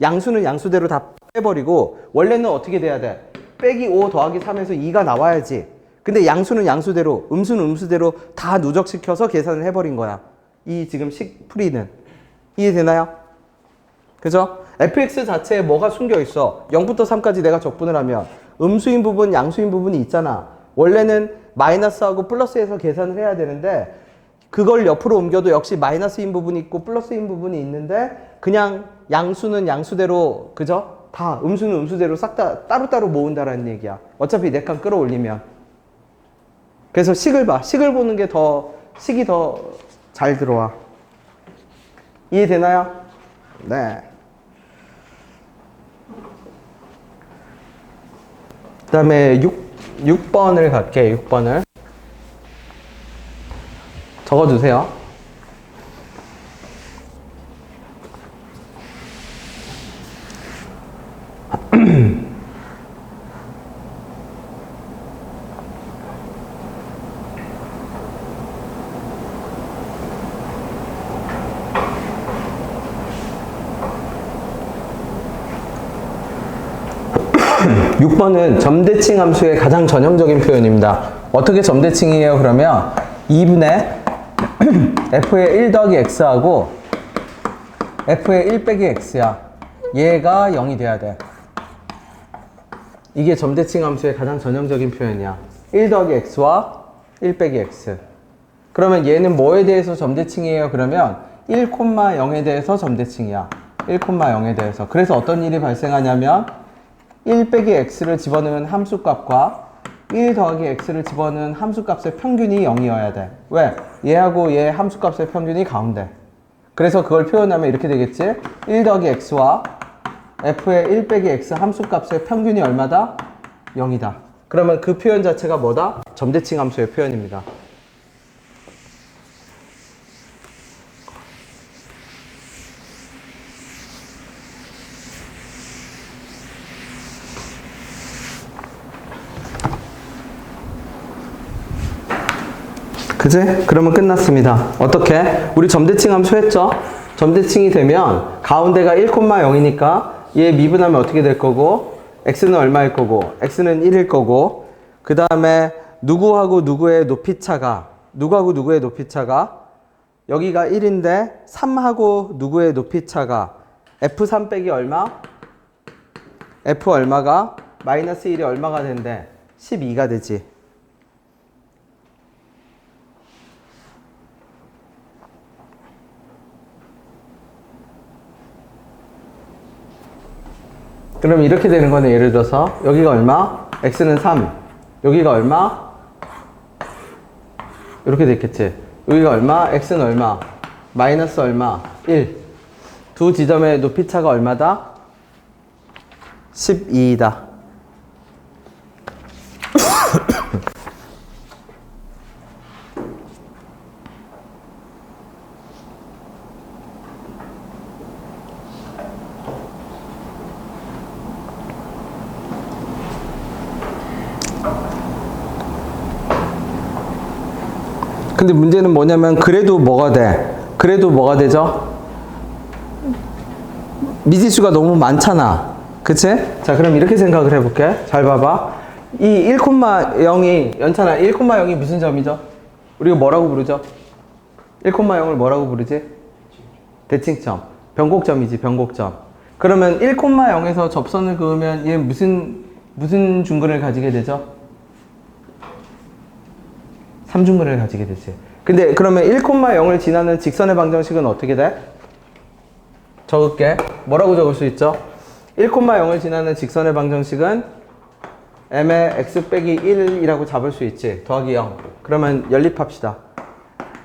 Speaker 1: 양수는 양수대로 다 빼버리고 원래는 어떻게 돼야 돼? 빼기 5 더하기 3에서 2가 나와야지. 근데 양수는 양수대로, 음수는 음수대로 다 누적시켜서 계산을 해버린 거야. 이 지금 풀이는. 이해되나요? 그죠? fx 자체에 뭐가 숨겨 있어? 0부터 3까지 내가 적분을 하면 음수인 부분, 양수인 부분이 있잖아. 원래는 마이너스하고 플러스해서 계산을 해야 되는데 그걸 옆으로 옮겨도 역시 마이너스인 부분이 있고 플러스인 부분이 있는데 그냥 양수는 양수대로, 그죠? 다 음수는 음수대로 싹 다 따로따로 모은다라는 얘기야. 어차피 4칸 끌어올리면. 그래서 식을 봐. 식을 보는 게 식이 더 잘 들어와. 이해되나요? 네. 다음에 6번을 갈게. 6번을 적어주세요. (6) 번은 점대칭 함수의 가장 전형적인 표현입니다. 어떻게 점대칭이에요? 그러면 2분의 f의 1 더하기 x하고 f의 1 빼기 x야. 얘가 0이 돼야 돼. 이게 점대칭 함수의 가장 전형적인 표현이야. 1 더하기 x와 1 빼기 x. 그러면 얘는 뭐에 대해서 점대칭이에요? 그러면 1,0에 대해서 점대칭이야. 1,0에 대해서. 그래서 어떤 일이 발생하냐면 1 빼기 x를 집어넣은 함수값과 1 더하기 x를 집어넣은 함수값의 평균이 0이어야 돼. 왜? 얘하고 얘 함수값의 평균이 가운데. 그래서 그걸 표현하면 이렇게 되겠지? 1 더하기 x와 f의 1 빼기 x 함수값의 평균이 얼마다? 0이다. 그러면 그 표현 자체가 뭐다? 점대칭 함수의 표현입니다. 그지? 그러면 끝났습니다. 어떻게? 우리 점대칭 함수 했죠? 점대칭이 되면 가운데가 1,0이니까 얘 미분하면 어떻게 될 거고, x는 얼마일 거고, x는 1일 거고, 그 다음에 누구하고 누구의 높이차가 여기가 1인데 3하고 누구의 높이차가 f3 빼기 얼마? f 얼마가? 마이너스 1이 얼마가 된대? 12가 되지. 그럼 이렇게 되는 거네. 예를 들어서 여기가 얼마? x는 3. 여기가 얼마? 이렇게 됐겠지. 여기가 얼마? x는 얼마? 마이너스 얼마? 1. 두 지점의 높이차가 얼마다? 12이다. 근데 문제는 뭐냐면 그래도 뭐가 돼? 그래도 뭐가 되죠? 미지수가 너무 많잖아. 그치? 자, 그럼 이렇게 생각을 해볼게. 잘 봐봐. 이 1,0이 연찬아, 1,0이 무슨 점이죠? 우리가 뭐라고 부르죠? 1,0을 뭐라고 부르지? 대칭점. 변곡점이지, 변곡점. 그러면 1,0에서 접선을 그으면 얘 무슨 중근을 가지게 되죠? 3중근을 가지게 되지. 근데 그러면 1,0을 지나는 직선의 방정식은 어떻게 돼? 적을게. 뭐라고 적을 수 있죠? 1,0을 지나는 직선의 방정식은 m의 x 빼기 1이라고 잡을 수 있지. 더하기 0. 그러면 연립합시다.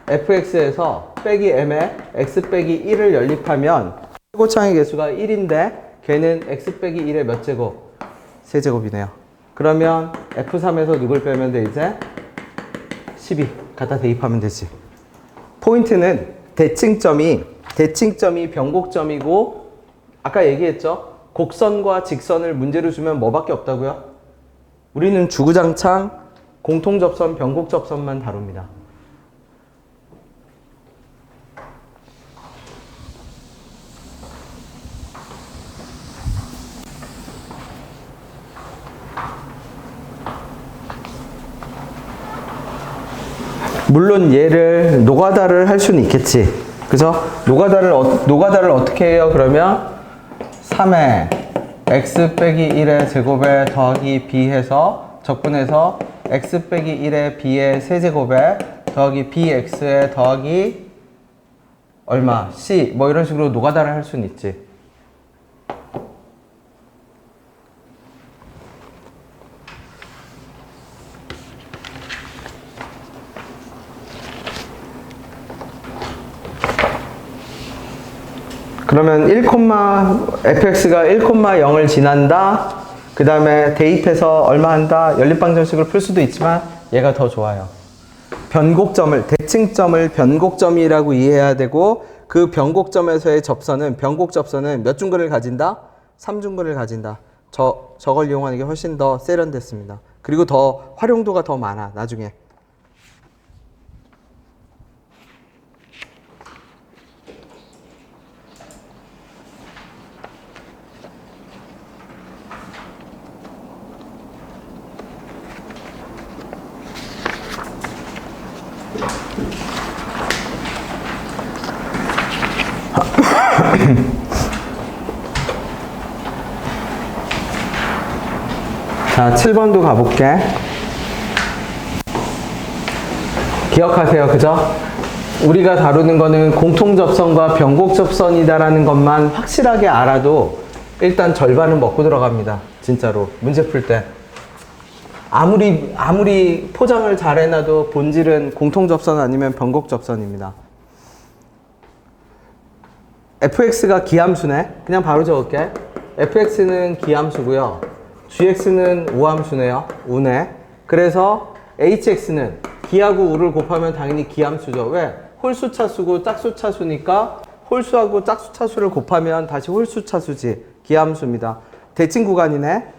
Speaker 1: fx에서 빼기 m의 x 빼기 1을 연립하면 최고차의 개수가 1인데 걔는 x 빼기 1의 몇 제곱? 세제곱이네요. 그러면 f3에서 누굴 빼면 돼 이제? 12 갖다 대입하면 되지. 포인트는 대칭점이 변곡점이고 아까 얘기했죠? 곡선과 직선을 문제로 주면 뭐밖에 없다고요? 우리는 주구장창 공통접선, 변곡접선만 다룹니다. 물론 얘를 노가다를 할 수는 있겠지. 그죠? 노가다를 어떻게 해요? 그러면 3의 x 빼기 1의 제곱에 더하기 b 해서 적분해서 x 빼기 1의 b의 세제곱에 더하기 bx에 더하기 얼마? c 뭐 이런 식으로 노가다를 할 수는 있지. 그러면 fx가 1,0을 지난다. 그 다음에 대입해서 얼마 한다? 연립방정식을 풀 수도 있지만 얘가 더 좋아요. 변곡점을, 대칭점을 변곡점이라고 이해해야 되고 그 변곡점에서의 접선은, 변곡 접선은 몇 중근을 가진다? 3중근을 가진다. 저걸 이용하는 게 훨씬 더 세련됐습니다. 그리고 더 활용도가 더 많아, 나중에. 자, 7번도 가볼게. 기억하세요, 그죠? 우리가 다루는 거는 공통접선과 변곡접선이다라는 것만 확실하게 알아도 일단 절반은 먹고 들어갑니다. 진짜로. 문제 풀 때. 아무리 포장을 잘 해놔도 본질은 공통접선 아니면 변곡접선입니다. fx가 기함수네. 그냥 바로 적을게. fx는 기함수고요. gx는 우함수네요. 우네. 그래서 hx는 기하고 우를 곱하면 당연히 기함수죠. 왜? 홀수차수고 짝수차수니까 홀수하고 짝수차수를 곱하면 다시 홀수차수지. 기함수입니다. 대칭 구간이네.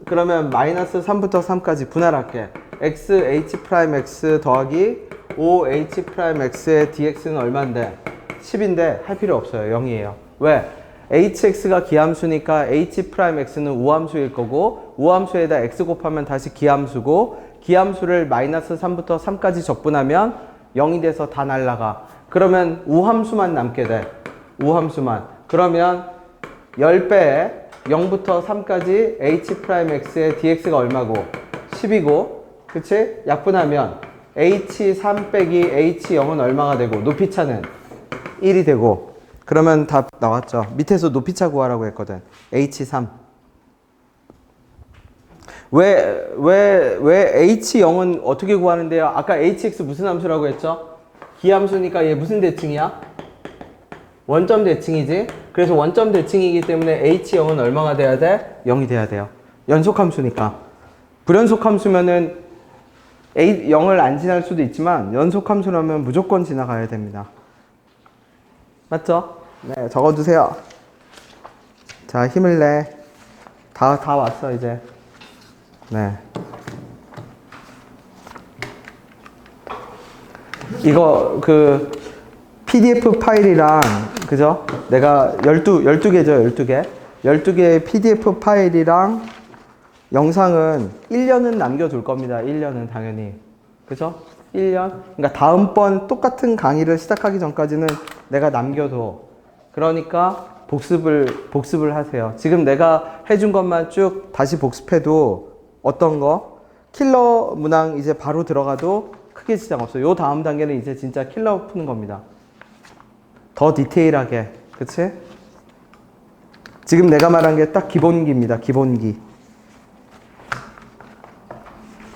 Speaker 1: 그러면 마이너스 3부터 3까지 분할할게. x h'(x) 더하기 5h'(x의 dx는 얼마인데? 10인데 할 필요 없어요. 0이에요. 왜? hx가 기함수니까 h'x는 우함수일 거고 우함수에다 x 곱하면 다시 기함수고 기함수를 마이너스 3부터 3까지 적분하면 0이 돼서 다 날라가. 그러면 우함수만 남게 돼. 우함수만. 그러면 10배에 0부터 3까지 h'x의 dx가 얼마고? 10이고 그치? 약분하면 h3 빼기 h0은 얼마가 되고 높이차는 1이 되고 그러면 답 나왔죠. 밑에서 높이차 구하라고 했거든. h3. 왜 h0은 어떻게 구하는데요? 아까 hx 무슨 함수라고 했죠? 기함수니까 얘 무슨 대칭이야? 원점 대칭이지? 그래서 원점 대칭이기 때문에 h0은 얼마가 돼야 돼? 0이 돼야 돼요. 연속 함수니까. 불연속 함수면은 0을 안 지날 수도 있지만 연속 함수라면 무조건 지나가야 됩니다. 맞죠? 네, 적어두세요. 자, 힘을 내. 다 왔어, 이제. 네. 이거, PDF 파일이랑, 그죠? 내가 12개죠, 12개. 12개의 PDF 파일이랑 영상은 1년은 남겨둘 겁니다. 1년은 당연히. 그죠? 1년? 그러니까 다음번 똑같은 강의를 시작하기 전까지는 내가 남겨둬. 그러니까 복습을 하세요. 지금 내가 해준 것만 쭉 다시 복습해도 어떤 거? 킬러 문항 이제 바로 들어가도 크게 지장 없어요. 요 다음 단계는 이제 진짜 킬러 푸는 겁니다. 더 디테일하게. 그치? 지금 내가 말한 게 딱 기본기입니다. 기본기.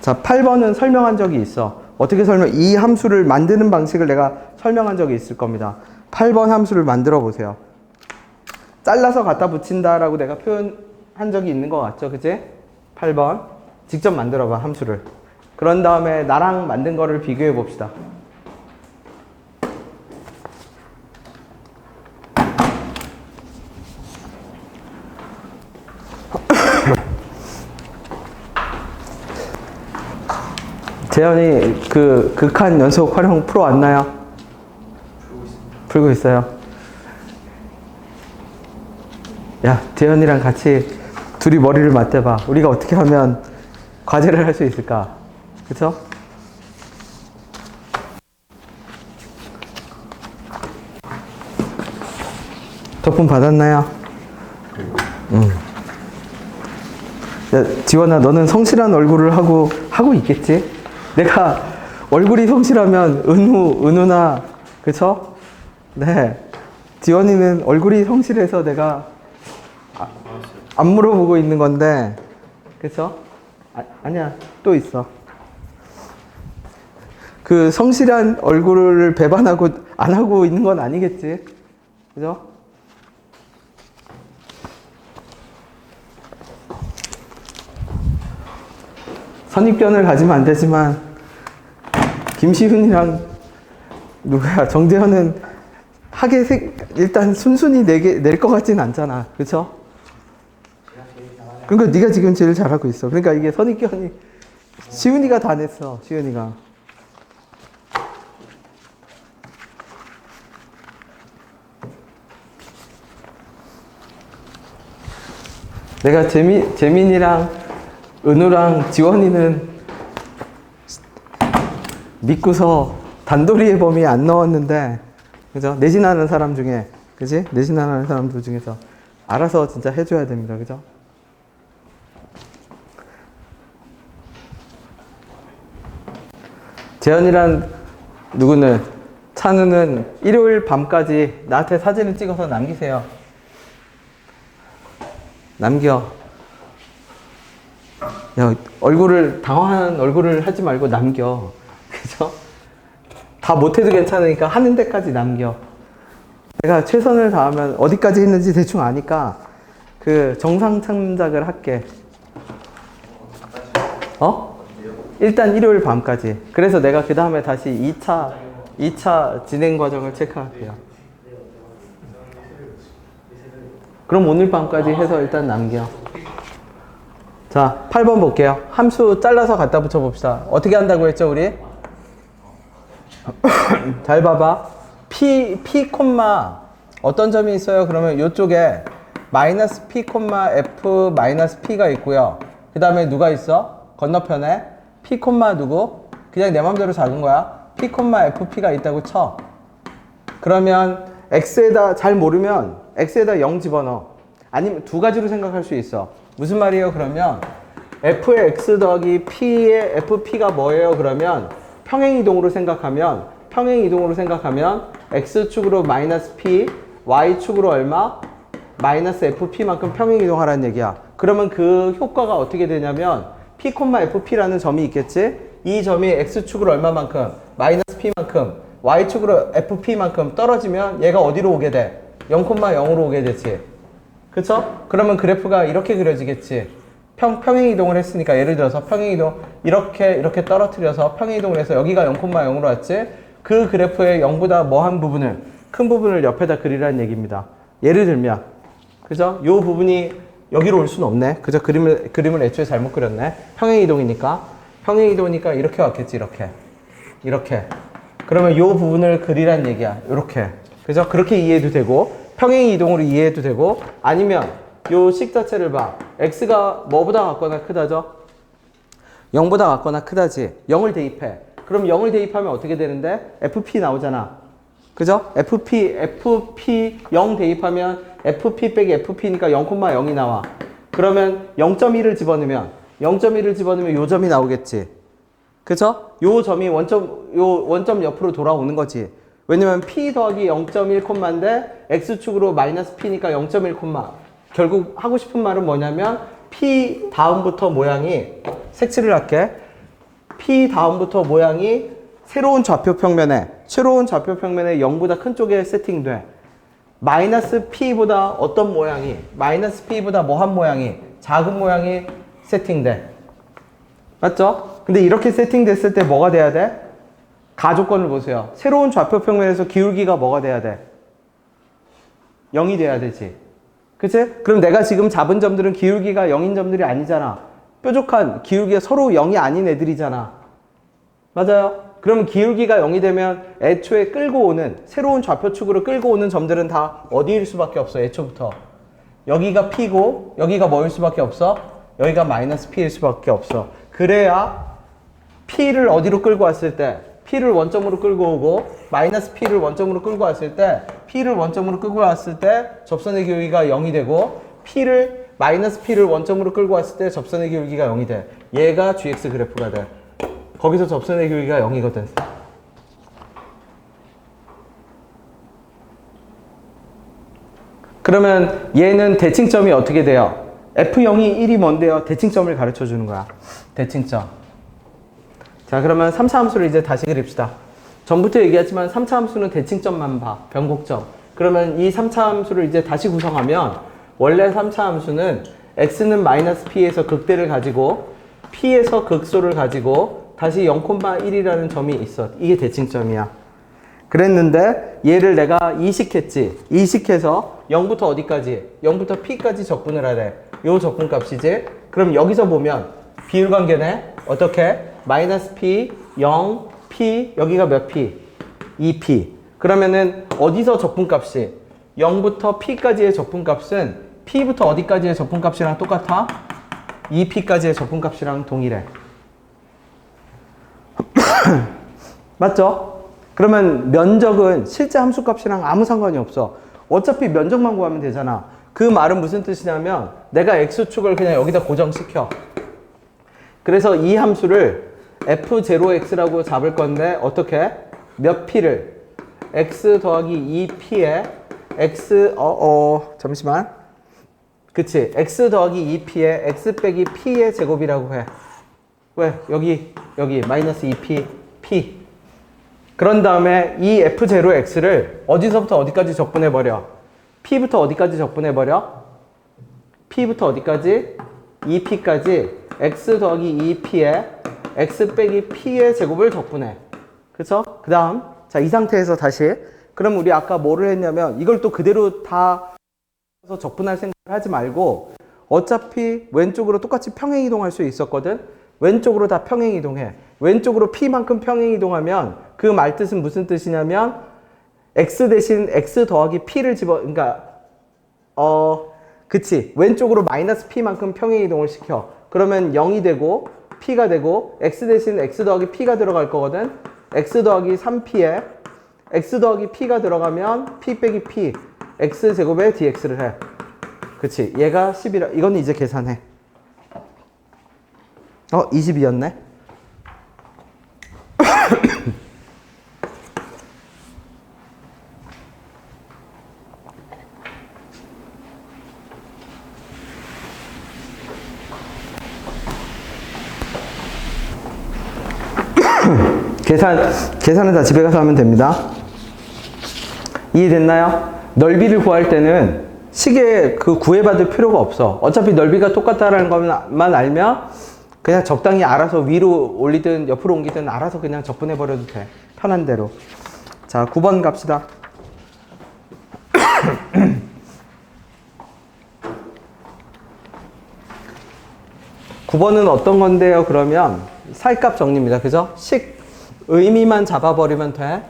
Speaker 1: 자, 8번은 설명한 적이 있어. 어떻게 이 함수를 만드는 방식을 내가 설명한 적이 있을 겁니다. 8번 함수를 만들어 보세요. 잘라서 갖다 붙인다라고 내가 표현한 적이 있는 것 같죠? 그치? 8번. 직접 만들어 봐, 함수를. 그런 다음에 나랑 만든 거를 비교해 봅시다. 재현이 극한 연속 활용 풀어왔나요? 풀고 있어요. 야, 재현이랑 같이 둘이 머리를 맞대봐. 우리가 어떻게 하면 과제를 할 수 있을까? 그쵸? 덕분 받았나요? 야, 지원아, 너는 성실한 얼굴을 하고 있겠지? 내가 얼굴이 성실하면 은우나, 그쵸? 네. 지원이는 얼굴이 성실해서 내가 안 물어보고 있는 건데, 그쵸? 아니야, 또 있어. 그 성실한 얼굴을 배반하고 안 하고 있는 건 아니겠지? 그죠? 선입견을 가지면 안 되지만 김시훈이랑 누구야 정재현은 일단 순순히 낼 것 같진 않잖아. 그쵸? 그러니까 네가 지금 제일 잘하고 있어. 그러니까 이게 선입견이 시훈이가 다 냈어. 시훈이가. 내가 재민이랑 은우랑 지원이는 믿고서 단도리의 범위에 안 넣었는데, 그죠? 내신하는 사람 중에, 그지? 내신하는 사람들 중에서 알아서 진짜 해줘야 됩니다. 그죠? 재현이란 누구는, 찬우는 일요일 밤까지 나한테 사진을 찍어서 남기세요. 남겨. 야, 당황한 얼굴을 하지 말고 남겨. 그죠? 다 못해도 괜찮으니까 하는 데까지 남겨. 내가 최선을 다하면 어디까지 했는지 대충 아니까 그 정상 참작을 할게. 일단 일요일 밤까지. 그래서 내가 그 다음에 다시 2차 진행 과정을 체크할게요. 그럼 오늘 밤까지 해서 일단 남겨. 자, 8번 볼게요. 함수 잘라서 갖다 붙여봅시다. 어떻게 한다고 했죠, 우리? 잘 봐봐. P, 어떤 점이 있어요? 그러면 이쪽에 마이너스 P, F, 마이너스 P가 있고요. 그 다음에 누가 있어? 건너편에 P, 누구? 그냥 내 맘대로 작은 거야. P, FP가 있다고 쳐. 그러면 X에다 잘 모르면 X에다 0 집어넣어. 아니면 두 가지로 생각할 수 있어. 무슨 말이에요? 그러면 F의 X 더하기 P의 FP가 뭐예요? 그러면 평행이동으로 생각하면 X축으로 마이너스 P, Y축으로 얼마? 마이너스 FP만큼 평행이동하라는 얘기야. 그러면 그 효과가 어떻게 되냐면 P, FP라는 점이 있겠지? 이 점이 X축으로 얼마만큼? 마이너스 P만큼, Y축으로 FP만큼 떨어지면 얘가 어디로 오게 돼? 0,0으로 오게 되지. 그쵸? 그러면 그래프가 이렇게 그려지겠지. 평행이동을 했으니까 예를 들어서 평행이동 이렇게 떨어뜨려서 평행이동을 해서 여기가 0,0으로 왔지. 그 그래프의 0보다 뭐한 부분을, 큰 부분을 옆에다 그리라는 얘기입니다. 예를 들면, 그죠? 요 부분이 여기로 올 수는 없네. 그죠? 그림을 애초에 잘못 그렸네. 평행이동이니까 이렇게 왔겠지. 이렇게. 그러면 요 부분을 그리라는 얘기야. 요렇게. 그죠? 그렇게 이해해도 되고, 평행이동으로 이해해도 되고, 아니면 요 식 자체를 봐. x가 뭐보다 같거나 크다죠? 0보다 같거나 크다지. 0을 대입해. 그럼 0을 대입하면 어떻게 되는데? fp 나오잖아. 그죠? fp 0 대입하면 fp 빼기 fp니까 0,0이 나와. 그러면 0.1을 집어넣으면 요 점이 나오겠지. 그죠? 요 점이 원점 옆으로 돌아오는 거지. 왜냐면 p 더하기 0.1인데 x축으로 마이너스 p니까 0.1, 결국 하고 싶은 말은 뭐냐면 p 다음부터 모양이, 색칠을 할게. p 다음부터 모양이 새로운 좌표 평면에 0보다 큰 쪽에 세팅돼. 마이너스 p보다 어떤 모양이, 마이너스 p보다 뭐한 모양이, 작은 모양이 세팅돼. 맞죠? 근데 이렇게 세팅됐을 때 뭐가 돼야 돼? 가조건을 보세요. 새로운 좌표 평면에서 기울기가 뭐가 돼야 돼? 0이 돼야 되지. 그치? 그럼 내가 지금 잡은 점들은 기울기가 0인 점들이 아니잖아. 뾰족한 기울기가 서로 0이 아닌 애들이잖아. 맞아요? 그러면 기울기가 0이 되면 애초에 새로운 좌표축으로 끌고 오는 점들은 다 어디일 수밖에 없어, 애초부터. 여기가 P고, 여기가 뭐일 수밖에 없어? 여기가 마이너스 P일 수밖에 없어. 그래야 P를 어디로 끌고 왔을 때, P를 원점으로 끌고 오고, 마이너스 P를 원점으로 끌고 왔을 때, 접선의 기울기가 0이 되고, 마이너스 P를 원점으로 끌고 왔을 때 접선의 기울기가 0이 돼. 얘가 GX 그래프가 돼. 거기서 접선의 기울기가 0이거든. 그러면 얘는 대칭점이 어떻게 돼요? F0이 1이 뭔데요? 대칭점을 가르쳐 주는 거야. 대칭점. 자, 그러면 3차 함수를 이제 다시 그립시다. 전부터 얘기했지만 3차 함수는 대칭점만 봐. 변곡점. 그러면 이 3차 함수를 이제 다시 구성하면 원래 3차 함수는 x는 마이너스 p에서 극대를 가지고 P에서 극소를 가지고 다시 0,1이라는 점이 있어. 이게 대칭점이야. 그랬는데 얘를 내가 이식했지. 이식해서 0부터 어디까지? 0부터 P까지 적분을 하래. 요 적분값이지. 그럼 여기서 보면 비율관계네. 어떻게? 마이너스 P, 0, P, 여기가 몇 P? 2P. 그러면은 어디서 적분값이? 0부터 P까지의 적분값은 P부터 어디까지의 적분값이랑 똑같아? 2P까지의 적분값이랑 동일해. 맞죠? 그러면 면적은 실제 함수값이랑 아무 상관이 없어. 어차피 면적만 구하면 되잖아. 그 말은 무슨 뜻이냐면 내가 x축을 그냥 여기다 고정시켜. 그래서 이 함수를 f0x라고 잡을 건데 어떻게? 몇 p를? x 더하기 2p에 x 잠시만. 그치? x 더하기 2p에 x 빼기 p의 제곱이라고 해. 왜? 여기 마이너스 2p p. 그런 다음에 이 f0x를 어디서부터 어디까지 적분해버려? P부터 어디까지 적분해버려? P부터 어디까지? 2P까지 x 더하기 2P에 x 빼기 P의 제곱을 적분해. 그쵸? 그 다음 자, 이 상태에서 다시 그럼 우리 아까 뭐를 했냐면 이걸 또 그대로 다 적분할 생각을 하지 말고 어차피 왼쪽으로 똑같이 평행이동할 수 있었거든? 왼쪽으로 다 평행이동해. 왼쪽으로 P만큼 평행이동하면 그 말뜻은 무슨 뜻이냐면 x 대신 x 더하기 p를 그러니까 그치, 왼쪽으로 마이너스 p만큼 평행이동을 시켜. 그러면 0이 되고 p가 되고 x 대신 x 더하기 p가 들어갈 거거든. x 더하기 3p에 x 더하기 p가 들어가면 p 빼기 p x 제곱에 dx를 해. 그치, 얘가 10이라. 이건 이제 계산해. 22였네. 계산은 다 집에 가서 하면 됩니다. 이해됐나요? 넓이를 구할 때는 식에 구해받을 필요가 없어. 어차피 넓이가 똑같다라는 것만 알면 그냥 적당히 알아서 위로 올리든 옆으로 옮기든 알아서 그냥 적분해버려도 돼. 편한 대로. 자, 9번 갑시다. 9번은 어떤 건데요? 그러면 살값 정리입니다. 그죠? 식 의미만 잡아버리면 돼.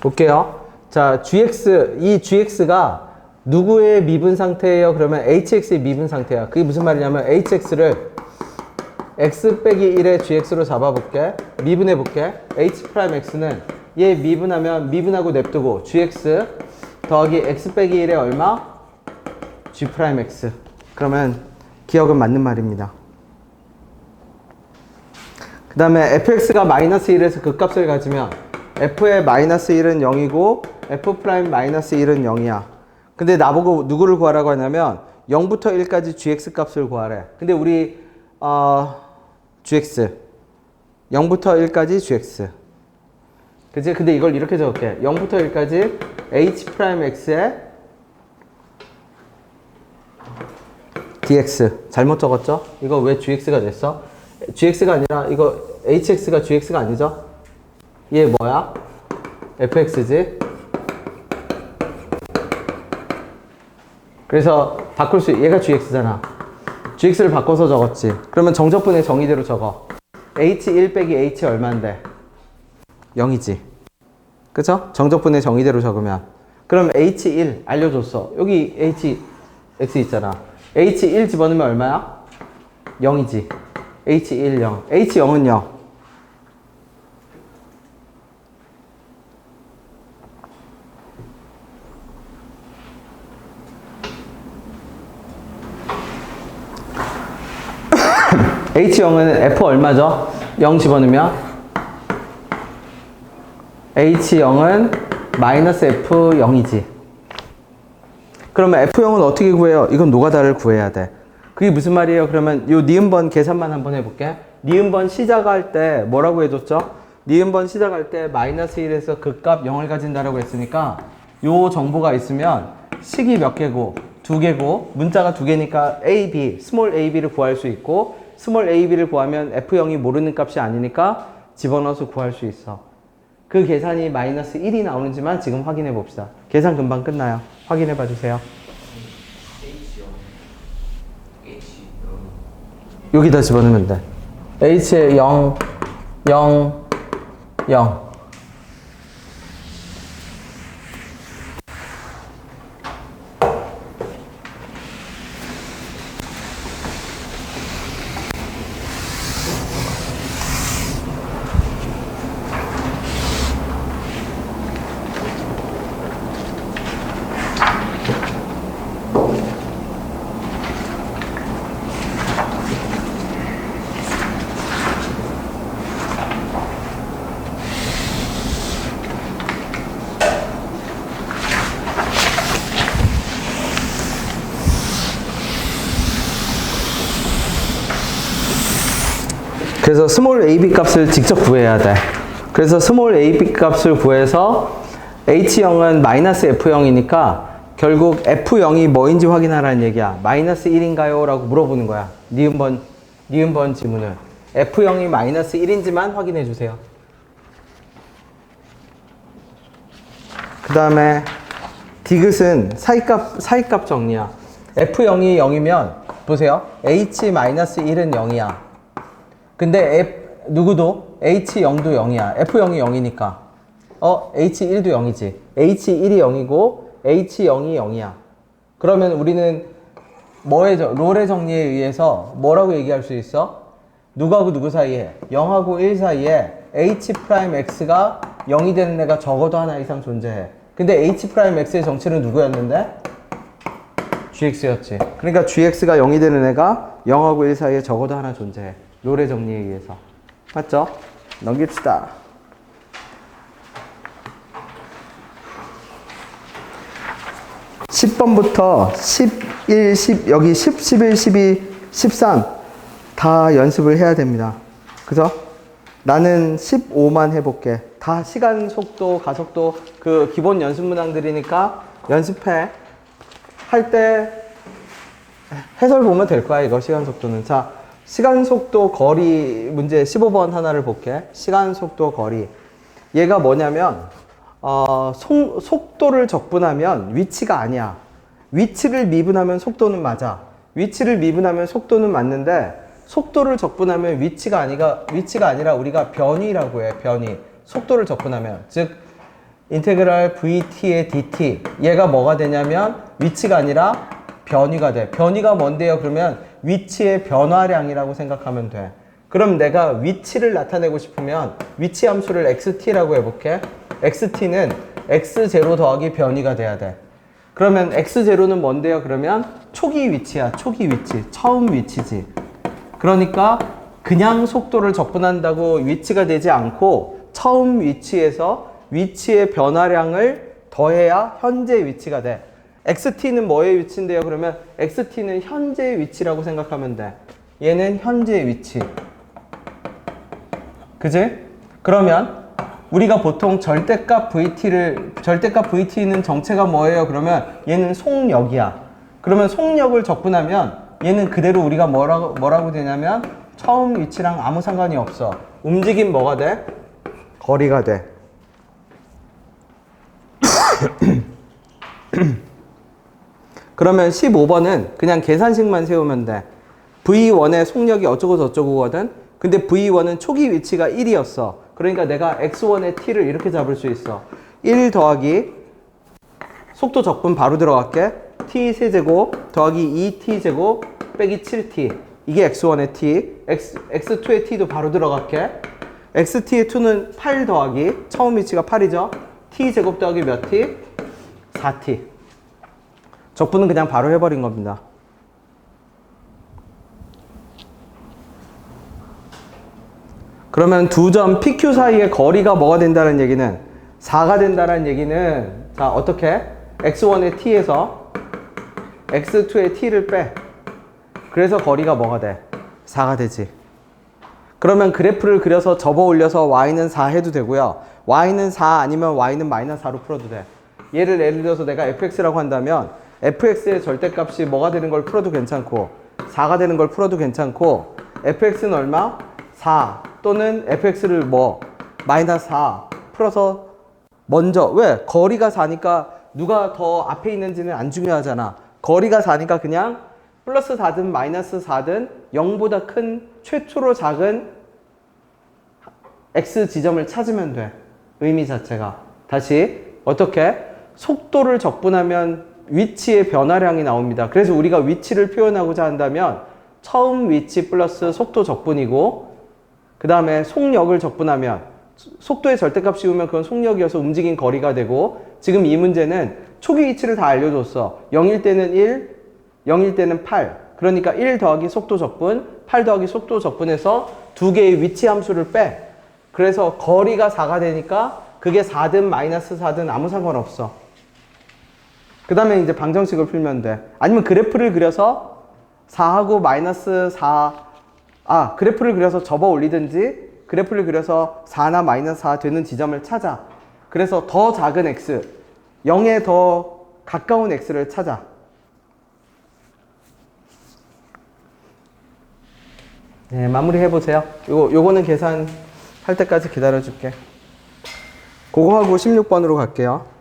Speaker 1: 볼게요. 자, 이 gx가 누구의 미분 상태예요? 그러면 hx의 미분 상태야. 그게 무슨 말이냐면 hx를 x 빼기 1의 gx로 잡아볼게. 미분해볼게. h'x는 얘 미분하면 미분하고 냅두고 gx 더하기 x 빼기 1의 얼마? g'x. 그러면 기억은 맞는 말입니다. 그 다음에 fx가 마이너스 1에서 극값을 가지면 f의 마이너스 1은 0이고 f 프라임 마이너스 1은 0이야. 근데 나보고 누구를 구하라고 하냐면 0부터 1까지 gx 값을 구하래. 근데 우리 gx 0부터 1까지 gx 그치? 근데 이걸 이렇게 적을게. 0부터 1까지 h'x의 dx. 잘못 적었죠? 이거 왜 gx가 됐어? gx가 아니라 이거 hx가 gx가 아니죠? 얘 뭐야? fx지? 그래서 바꿀 수, 얘가 gx잖아. gx를 바꿔서 적었지. 그러면 정적분의 정의대로 적어. h1 빼기 h 얼마인데? 0이지. 그쵸? 정적분의 정의대로 적으면. 그럼 h1 알려줬어. 여기 hx 있잖아. h1 집어넣으면 얼마야? 0이지. h1 0. h0은 0. h0은 f 얼마죠? 0 집어넣으면 h0은 마이너스 f0이지. 그러면 f0은 어떻게 구해요? 이건 노가다를 구해야 돼. 그게 무슨 말이에요? 그러면 요 니은번 계산만 한번 해볼게. 니은번 시작할 때 뭐라고 해줬죠? 니은번 시작할 때 마이너스 1에서 극값 0을 가진다라고 했으니까 요 정보가 있으면 식이 몇 개고 두 개고 문자가 두 개니까 AB, 스몰 ab를 구할 수 있고 스몰 ab를 구하면 F0이 모르는 값이 아니니까 집어넣어서 구할 수 있어. 그 계산이 마이너스 1이 나오는지만 지금 확인해 봅시다. 계산 금방 끝나요. 확인해 봐 주세요. 여기다 집어넣으면 돼. H에 0, 0, 0. 그래서 스몰 ab 값을 직접 구해야 돼. 그래서 스몰 ab 값을 구해서 h0은 마이너스 f0이니까 결국 f0이 뭐인지 확인하라는 얘기야. 마이너스 1인가요? 라고 물어보는 거야. 니은번 지문을. f0이 마이너스 1인지만 확인해 주세요. 그 다음에 디귿은 사이값 정리야. f0이 0이면 보세요. h-1은 0이야. 근데 누구도 h0도 0이야. f0이 0이니까 h1도 0이지. h1이 0이고 h0이 0이야. 그러면 우리는 롤의 정리에 의해서 뭐라고 얘기할 수 있어? 누구하고 누구 사이에? 0하고 1 사이에 h'x가 0이 되는 애가 적어도 하나 이상 존재해. 근데 h'x의 정체는 누구였는데? gx였지. 그러니까 gx가 0이 되는 애가 0하고 1 사이에 적어도 하나 존재해. 롤의 정리에 의해서. 맞죠? 넘깁시다. (10번부터) 11, 10, 여기 10, 11, 12, 13 다 연습을 해야 됩니다. 그죠? 나는 15만 해볼게. 다 시간, 속도, 가속도 그 기본 연습 문항들이니까 연습해. 할 때 해설 보면 될 거야, 이거 시간, 속도는. 자, 시간, 속도, 거리 문제 15번 하나를 볼게. 시간, 속도, 거리. 얘가 뭐냐면 속도를 적분하면 위치가 아니야. 위치를 미분하면 속도는 맞아. 위치를 미분하면 속도는 맞는데 속도를 적분하면 위치가 아니라 우리가 변위라고 해. 변위. 속도를 적분하면. 즉 인테그랄 vt의 dt. 얘가 뭐가 되냐면 위치가 아니라 변위가 돼. 변위가 뭔데요? 그러면 위치의 변화량이라고 생각하면 돼. 그럼 내가 위치를 나타내고 싶으면 위치 함수를 xt라고 해볼게. xt는 x0 더하기 변위가 돼야 돼. 그러면 x0는 뭔데요? 그러면 초기 위치야. 초기 위치. 처음 위치지. 그러니까 그냥 속도를 적분한다고 위치가 되지 않고 처음 위치에서 위치의 변화량을 더해야 현재 위치가 돼. xt는 뭐의 위치인데요? 그러면 xt는 현재 위치라고 생각하면 돼. 얘는 현재 위치. 그지? 그러면 우리가 보통 절대값 vt는 정체가 뭐예요? 그러면 얘는 속력이야. 그러면 속력을 적분하면 얘는 그대로 우리가 뭐라고 되냐면 처음 위치랑 아무 상관이 없어. 움직임 뭐가 돼? 거리가 돼. 그러면 15번은 그냥 계산식만 세우면 돼. V1의 속력이 어쩌고 저쩌고거든. 근데 V1은 초기 위치가 1이었어. 그러니까 내가 X1의 T를 이렇게 잡을 수 있어. 1 더하기 속도 적분 바로 들어갈게. T 세제곱 더하기 2T제곱 빼기 7T. 이게 X1의 T. X2의 T도 바로 들어갈게. XT의 2는 8 더하기 처음 위치가 8이죠. T제곱 더하기 몇 T? 4T. 적분은 그냥 바로 해버린 겁니다. 그러면 두 점 PQ 사이의 거리가 뭐가 된다는 얘기는 4가 된다는 얘기는 자 어떻게? X1의 T에서 X2의 T를 빼. 그래서 거리가 뭐가 돼? 4가 되지. 그러면 그래프를 그려서 접어 올려서 Y는 4 해도 되고요. Y는 4 아니면 Y는 마이너스 4로 풀어도 돼. 예를 들어서 내가 fx라고 한다면 fx의 절대값이 뭐가 되는 걸 풀어도 괜찮고 4가 되는 걸 풀어도 괜찮고 fx는 얼마? 4 또는 fx를 뭐 마이너스 4 풀어서 먼저 왜? 거리가 4니까 누가 더 앞에 있는지는 안 중요하잖아. 거리가 4니까 그냥 플러스 4든 마이너스 4든 0보다 큰 최초로 작은 x 지점을 찾으면 돼. 의미 자체가. 다시 어떻게? 속도를 적분하면 위치의 변화량이 나옵니다. 그래서 우리가 위치를 표현하고자 한다면 처음 위치 플러스 속도 적분이고 그 다음에 속력을 적분하면 속도의 절대값 씌우면 그건 속력이어서 움직인 거리가 되고 지금 이 문제는 초기 위치를 다 알려줬어. 0일 때는 1, 0일 때는 8. 그러니까 1 더하기 속도 적분, 8 더하기 속도 적분해서 두 개의 위치 함수를 빼. 그래서 거리가 4가 되니까 그게 4든 마이너스 4든 아무 상관없어. 그 다음에 이제 방정식을 풀면 돼. 아니면 그래프를 그려서 4하고 마이너스 4, 그래프를 그려서 접어 올리든지 그래프를 그려서 4나 마이너스 4 되는 지점을 찾아. 그래서 더 작은 x, 0에 더 가까운 x를 찾아. 네, 마무리 해보세요. 요거는 계산할 때까지 기다려줄게. 그거 하고 16번으로 갈게요.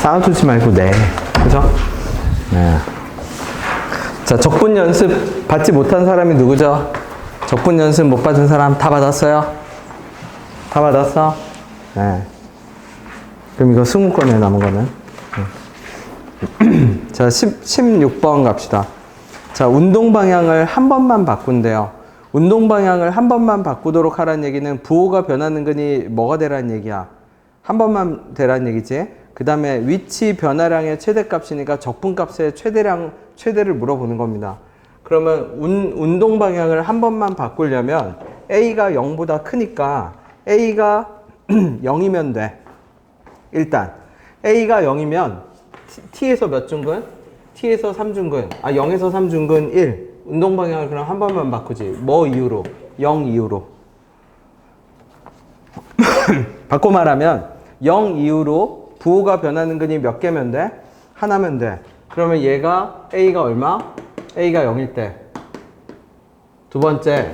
Speaker 1: 쌓아두지 말고 네. 그죠? 네. 자, 적분 연습 받지 못한 사람이 누구죠? 적분 연습 못 받은 사람 다 받았어요? 다 받았어? 네. 그럼 이거 20건에 남은 거는? 네. 자, 16번 갑시다. 자, 운동 방향을 한 번만 바꾼대요. 운동 방향을 한 번만 바꾸도록 하라는 얘기는 부호가 변하는 거니 뭐가 되라는 얘기야? 한 번만 되라는 얘기지. 그 다음에 위치 변화량의 최대값이니까 적분값의 최대를 물어보는 겁니다. 그러면 운동 방향을 한 번만 바꾸려면 A가 0보다 크니까 A가 0이면 돼. 일단 A가 0이면 T에서 몇 중근? T에서 3중근. 0에서 3중근 1. 운동 방향을 그럼 한 번만 바꾸지. 뭐 이유로? 0 이유로. 바꿔 말하면 0 이후로 부호가 변하는 근이 몇 개면 돼? 하나면 돼. 그러면 얘가 A가 얼마? A가 0일 때. 두 번째,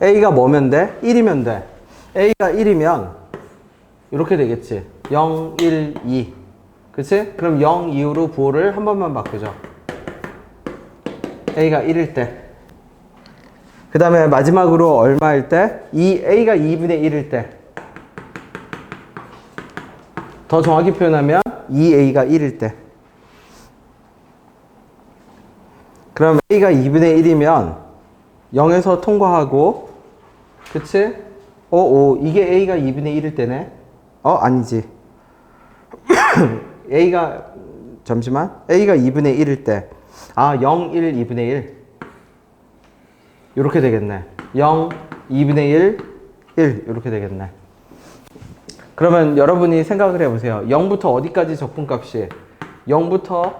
Speaker 1: A가 뭐면 돼? 1이면 돼. A가 1이면 이렇게 되겠지. 0, 1, 2. 그치? 그럼 0 이후로 부호를 한 번만 바꾸죠. A가 1일 때. 그 다음에 마지막으로 얼마일 때? A가 2분의 1일 때. 더 정확히 표현하면 2A가 1일 때. 그럼 A가 2분의 1이면 0에서 통과하고, 그치? 이게 A가 2분의 1일 때네. 아니지. 잠시만. A가 2분의 1일 때. 0, 1, 2분의 1. 이렇게 되겠네. 0, 2분의 1, 1. 이렇게 되겠네. 그러면 여러분이 생각을 해보세요. 0부터 어디까지 적분값이? 0부터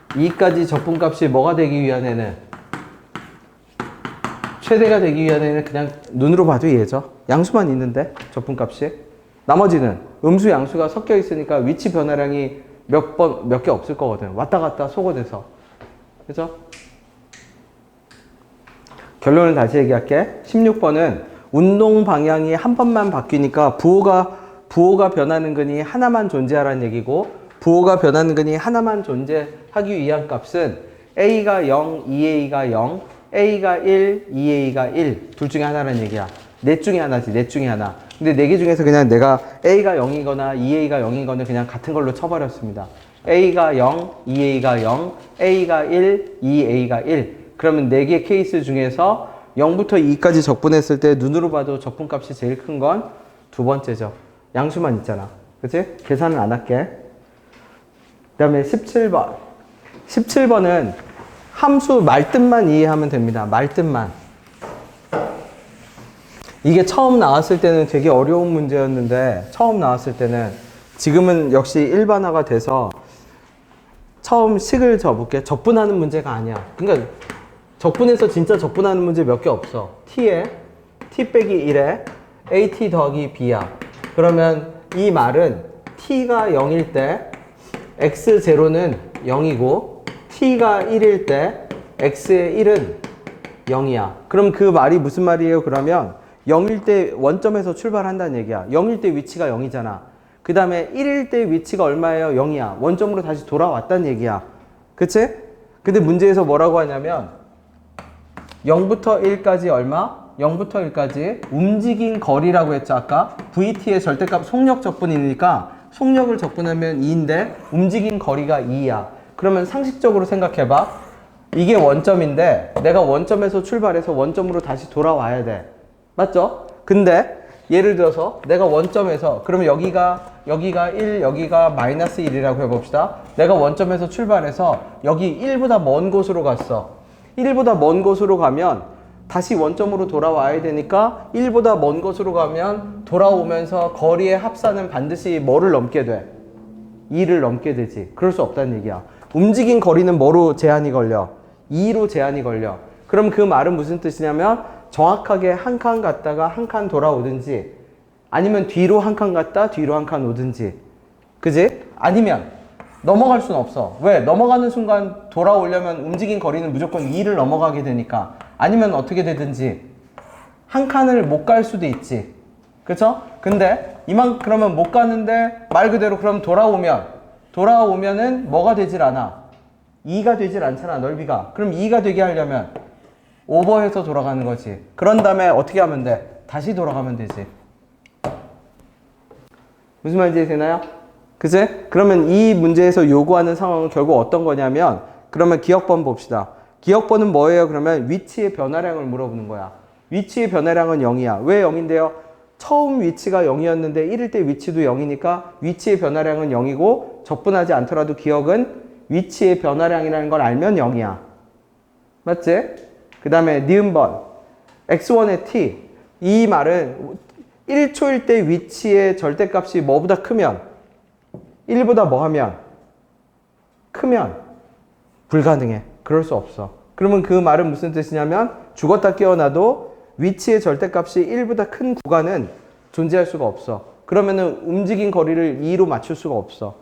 Speaker 1: 2까지 적분값이 뭐가 되기 위한 애는? 최대가 되기 위한 애는 그냥 눈으로 봐도 얘죠. 양수만 있는데 적분값이. 나머지는 음수 양수가 섞여 있으니까 위치 변화량이 몇 개 없을 거거든. 왔다 갔다 소거돼서. 그죠? 결론을 다시 얘기할게. 16번은 운동 방향이 한 번만 바뀌니까 부호가 변하는 근이 하나만 존재하라는 얘기고, 부호가 변하는 근이 하나만 존재하기 위한 값은 A가 0, 2A가 0, A가 1, 2A가 1. 둘 중에 하나라는 얘기야. 넷 중에 하나지, 넷 중에 하나. 근데 네 개 중에서 그냥 내가 A가 0이거나 2A가 0이거나 그냥 같은 걸로 쳐버렸습니다. A가 0, 2A가 0, A가 1, 2A가 1. 그러면 4개 케이스 중에서 0부터 2까지 적분했을 때 눈으로 봐도 적분값이 제일 큰 건 두 번째죠. 양수만 있잖아. 그치? 계산은 안 할게. 그 다음에 17번. 17번은 함수 말뜻만 이해하면 됩니다. 말뜻만. 이게 처음 나왔을 때는 되게 어려운 문제였는데, 처음 나왔을 때는, 지금은 역시 일반화가 돼서 처음 식을 접을게. 적분하는 문제가 아니야. 그러니까 적분해서 진짜 적분하는 문제 몇 개 없어. t에 t 빼기 1에 at 더하기 b야. 그러면 이 말은 t가 0일 때 x0는 0이고 t가 1일 때 x의 1은 0이야. 그럼 그 말이 무슨 말이에요? 그러면 0일 때 원점에서 출발한다는 얘기야. 0일 때 위치가 0이잖아. 그 다음에 1일 때 위치가 얼마예요? 0이야. 원점으로 다시 돌아왔다는 얘기야. 그치? 근데 문제에서 뭐라고 하냐면 0부터 1까지 얼마? 0부터 1까지 움직인 거리라고 했죠, 아까? VT의 절대값 속력 적분이니까 속력을 적분하면 2인데 움직인 거리가 2야. 그러면 상식적으로 생각해봐. 이게 원점인데 내가 원점에서 출발해서 원점으로 다시 돌아와야 돼. 맞죠? 근데 예를 들어서 내가 원점에서, 그러면 여기가 1, 여기가 마이너스 1이라고 해봅시다. 내가 원점에서 출발해서 여기 1보다 먼 곳으로 갔어. 1보다 먼 곳으로 가면 다시 원점으로 돌아와야 되니까 1보다 먼 곳으로 가면 돌아오면서 거리의 합산은 반드시 뭐를 넘게 돼? 2를 넘게 되지. 그럴 수 없다는 얘기야. 움직인 거리는 뭐로 제한이 걸려? 2로 제한이 걸려. 그럼 그 말은 무슨 뜻이냐면 정확하게 한 칸 갔다가 한 칸 돌아오든지, 아니면 뒤로 한 칸 갔다 뒤로 한 칸 오든지. 그지? 아니면 넘어갈 수는 없어. 왜? 넘어가는 순간 돌아오려면 움직인 거리는 무조건 2를 넘어가게 되니까. 아니면 어떻게 되든지 한 칸을 못 갈 수도 있지. 그쵸? 근데 그러면 못 가는데 말 그대로 그럼 돌아오면은 뭐가 되질 않아? 2가 되질 않잖아, 넓이가. 그럼 2가 되게 하려면 오버해서 돌아가는 거지. 그런 다음에 어떻게 하면 돼? 다시 돌아가면 되지. 무슨 말인지 되나요? 그치? 그러면 이 문제에서 요구하는 상황은 결국 어떤 거냐면, 그러면 기억번 봅시다. 기억번은 뭐예요? 그러면 위치의 변화량을 물어보는 거야. 위치의 변화량은 0이야. 왜 0인데요? 처음 위치가 0이었는데 1일 때 위치도 0이니까 위치의 변화량은 0이고, 적분하지 않더라도 기억은 위치의 변화량이라는 걸 알면 0이야. 맞지? 그 다음에 니은번 x1의 t. 이 말은 1초일 때 위치의 절대값이 뭐보다 크면, 1보다 뭐 하면? 크면 불가능해. 그럴 수 없어. 그러면 그 말은 무슨 뜻이냐면 죽었다 깨어나도 위치의 절대값이 1보다 큰 구간은 존재할 수가 없어. 그러면은 움직인 거리를 2로 맞출 수가 없어.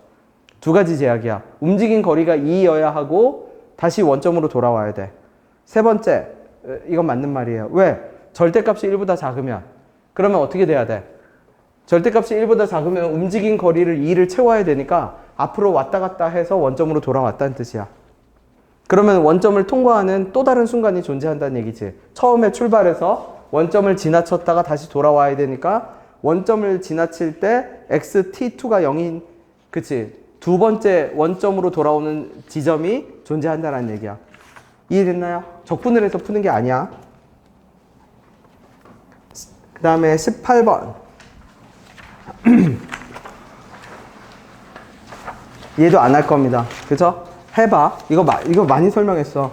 Speaker 1: 두 가지 제약이야. 움직인 거리가 2여야 하고 다시 원점으로 돌아와야 돼. 세 번째, 이건 맞는 말이에요. 왜? 절대값이 1보다 작으면. 그러면 어떻게 돼야 돼? 절대값이 1보다 작으면 움직인 거리를 2를 채워야 되니까 앞으로 왔다 갔다 해서 원점으로 돌아왔다는 뜻이야. 그러면 원점을 통과하는 또 다른 순간이 존재한다는 얘기지. 처음에 출발해서 원점을 지나쳤다가 다시 돌아와야 되니까 원점을 지나칠 때 xt2가 0인, 그치? 두 번째 원점으로 돌아오는 지점이 존재한다는 얘기야. 이해됐나요? 적분을 해서 푸는 게 아니야. 그 다음에 18번. 얘도 안 할 겁니다. 그죠? 해봐. 이거 많이 설명했어.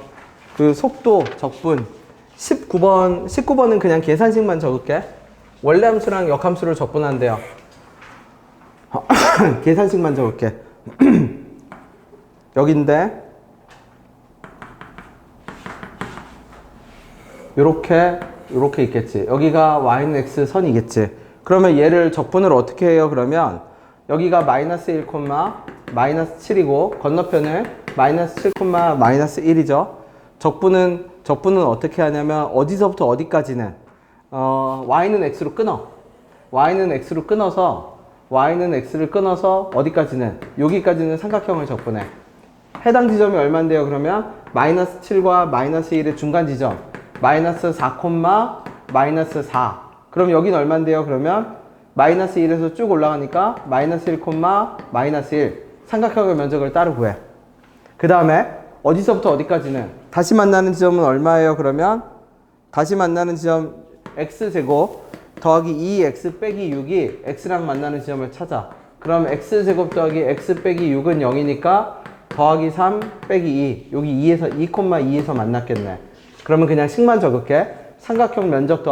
Speaker 1: 그 속도, 적분. 19번은 그냥 계산식만 적을게. 원래 함수랑 역함수를 적분한대요. 계산식만 적을게. 여긴데, 요렇게 있겠지. 여기가 y는 x 선이겠지. 그러면 얘를 적분을 어떻게 해요? 그러면 여기가 마이너스 1, 마이너스 7이고 건너편을 마이너스 7, 마이너스 1이죠. 적분은 어떻게 하냐면 어디서부터 어디까지는 y는 x로 끊어. y는 x를 끊어서 어디까지는 여기까지는 삼각형을 적분해. 해당 지점이 얼마인데요? 그러면 마이너스 7과 마이너스 1의 중간 지점 마이너스 4, 마이너스 4. 그럼 여기는 얼마인데요? 그러면 마이너스 1에서 쭉 올라가니까 마이너스 1, 마이너스 1. 삼각형의 면적을 따로 구해. 그 다음에 어디서부터 어디까지는 다시 만나는 지점은 얼마예요? 그러면 다시 만나는 지점 x제곱 더하기 2x 빼기 6이 x랑 만나는 지점을 찾아. 그럼 x제곱 더하기 x 빼기 6은 0이니까 더하기 3 빼기 2. 여기 2,2에서 만났겠네. 그러면 그냥 식만 적을게. 삼각형 면적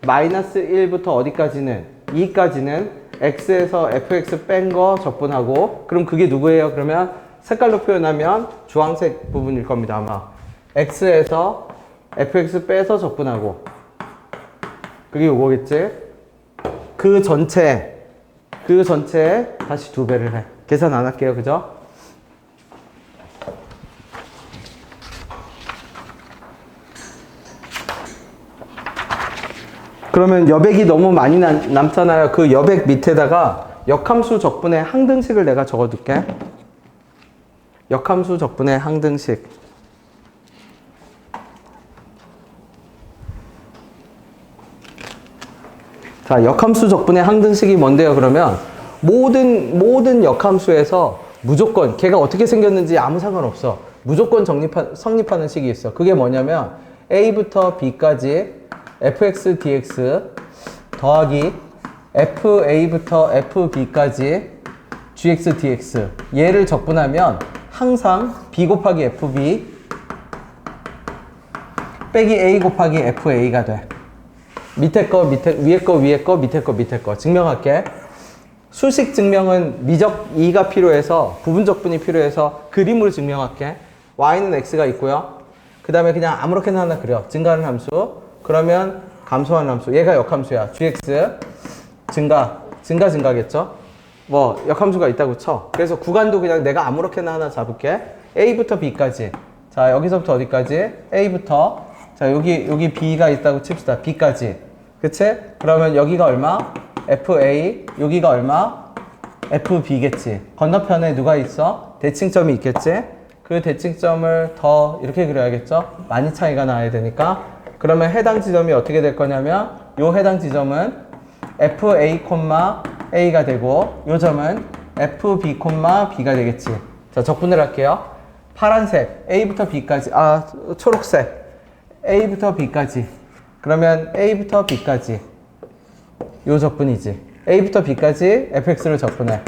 Speaker 1: 마이너스 1부터 어디까지는 2까지는 x에서 fx 뺀 거 적분하고, 그럼 그게 누구예요? 그러면 색깔로 표현하면 주황색 부분일 겁니다, 아마. x에서 fx 빼서 적분하고, 그게 요거겠지? 그 전체에 다시 2배를 해. 계산 안 할게요, 그죠? 그러면 여백이 너무 많이 남잖아요. 그 여백 밑에다가 역함수 적분의 항등식을 내가 적어둘게. 역함수 적분의 항등식. 자, 역함수 적분의 항등식이 뭔데요? 그러면 모든 역함수에서 무조건 걔가 어떻게 생겼는지 아무 상관없어. 무조건 성립하는 식이 있어. 그게 뭐냐면 a부터 b까지 fx dx 더하기 fa부터 fb까지 gx dx. 얘를 적분하면 항상 b 곱하기 fb 빼기 a 곱하기 fa가 돼. 밑에 거 위에 거 밑에 거 증명할게. 수식 증명은 미적 2가 필요해서 부분적분이 필요해서 그림으로 증명할게. y는 x가 있고요. 그 다음에 그냥 아무렇게나 하나 그려. 증가하는 함수. 그러면 감소하는 함수. 얘가 역함수야. gx 증가겠죠? 뭐 역함수가 있다고 쳐. 그래서 구간도 그냥 내가 아무렇게나 하나 잡을게. a부터 b까지. 자, 여기서부터 어디까지? a부터, 자, 여기 b가 있다고 칩시다. b까지. 그치? 그러면 여기가 얼마? fa. 여기가 얼마? fb겠지. 건너편에 누가 있어? 대칭점이 있겠지? 그 대칭점을 더 이렇게 그려야겠죠? 많이 차이가 나야 되니까. 그러면 해당 지점이 어떻게 될 거냐면 요 해당 지점은 fa,a가 되고 요 점은 fb,b가 되겠지. 자, 적분을 할게요. 파란색 a부터 b까지, 초록색 a부터 b까지. 그러면 a부터 b까지 요 적분이지. a부터 b까지 fx를 적분해.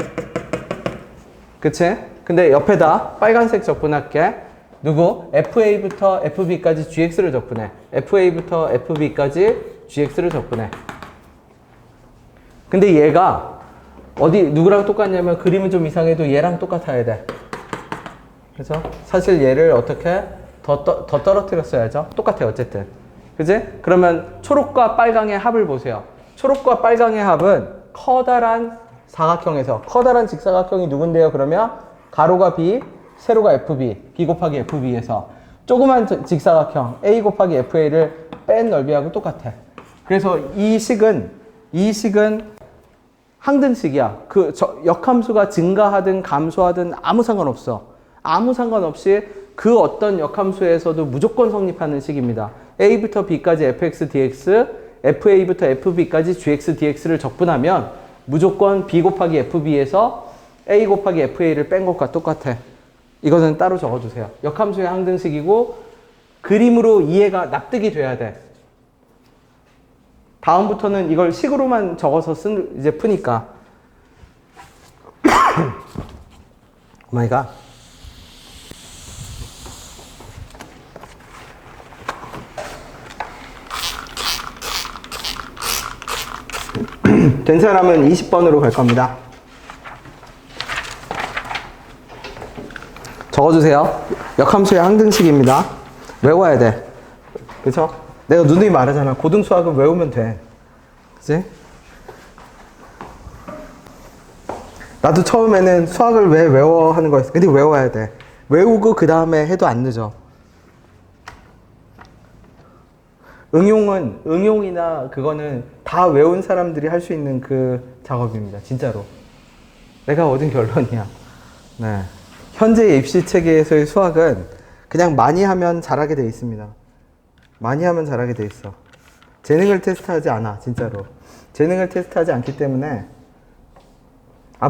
Speaker 1: 그치? 근데 옆에다 빨간색 적분할게. 누구? fa부터 fb까지 gx를 적분해. fa부터 fb까지 gx를 적분해. 근데 얘가 누구랑 똑같냐면 그림은 좀 이상해도 얘랑 똑같아야 돼. 그래서 사실 얘를 어떻게 더 떨어뜨렸어야죠. 똑같아 어쨌든. 그지? 그러면 초록과 빨강의 합을 보세요. 초록과 빨강의 합은 커다란 사각형에서, 커다란 직사각형이 누군데요? 그러면 가로가 B, 세로가 FB, B 곱하기 FB에서 조그만 직사각형 A 곱하기 FA를 뺀 넓이하고 똑같아. 그래서 이 식은 항등식이야. 역함수가 증가하든 감소하든 아무 상관없어. 아무 상관없이 그 어떤 역함수에서도 무조건 성립하는 식입니다. A부터 B까지 fx dx, fa부터 fb까지 gx dx를 적분하면 무조건 B 곱하기 FB에서 A 곱하기 FA를 뺀 것과 똑같아. 이거는 따로 적어주세요. 역함수의 항등식이고 그림으로 이해가 납득이 돼야 돼. 다음부터는 이걸 식으로만 적어서 이제 푸니까. 오 마이 갓. 된 사람은 20번으로 갈 겁니다. 적어주세요. 역함수의 항등식입니다. 외워야 돼. 그쵸? 내가 누누이 말하잖아. 고등수학은 외우면 돼. 그치? 나도 처음에는 수학을 왜 외워 하는 거였어. 근데 외워야 돼. 외우고 그 다음에 해도 안 늦어. 응용이나 그거는 다 외운 사람들이 할 수 있는 그 작업입니다. 진짜로. 내가 얻은 결론이야. 네. 현재 입시 체계에서의 수학은 그냥 많이 하면 잘하게 돼 있습니다. 많이 하면 잘하게 돼 있어. 재능을 테스트하지 않아, 진짜로. 재능을 테스트하지 않기 때문에,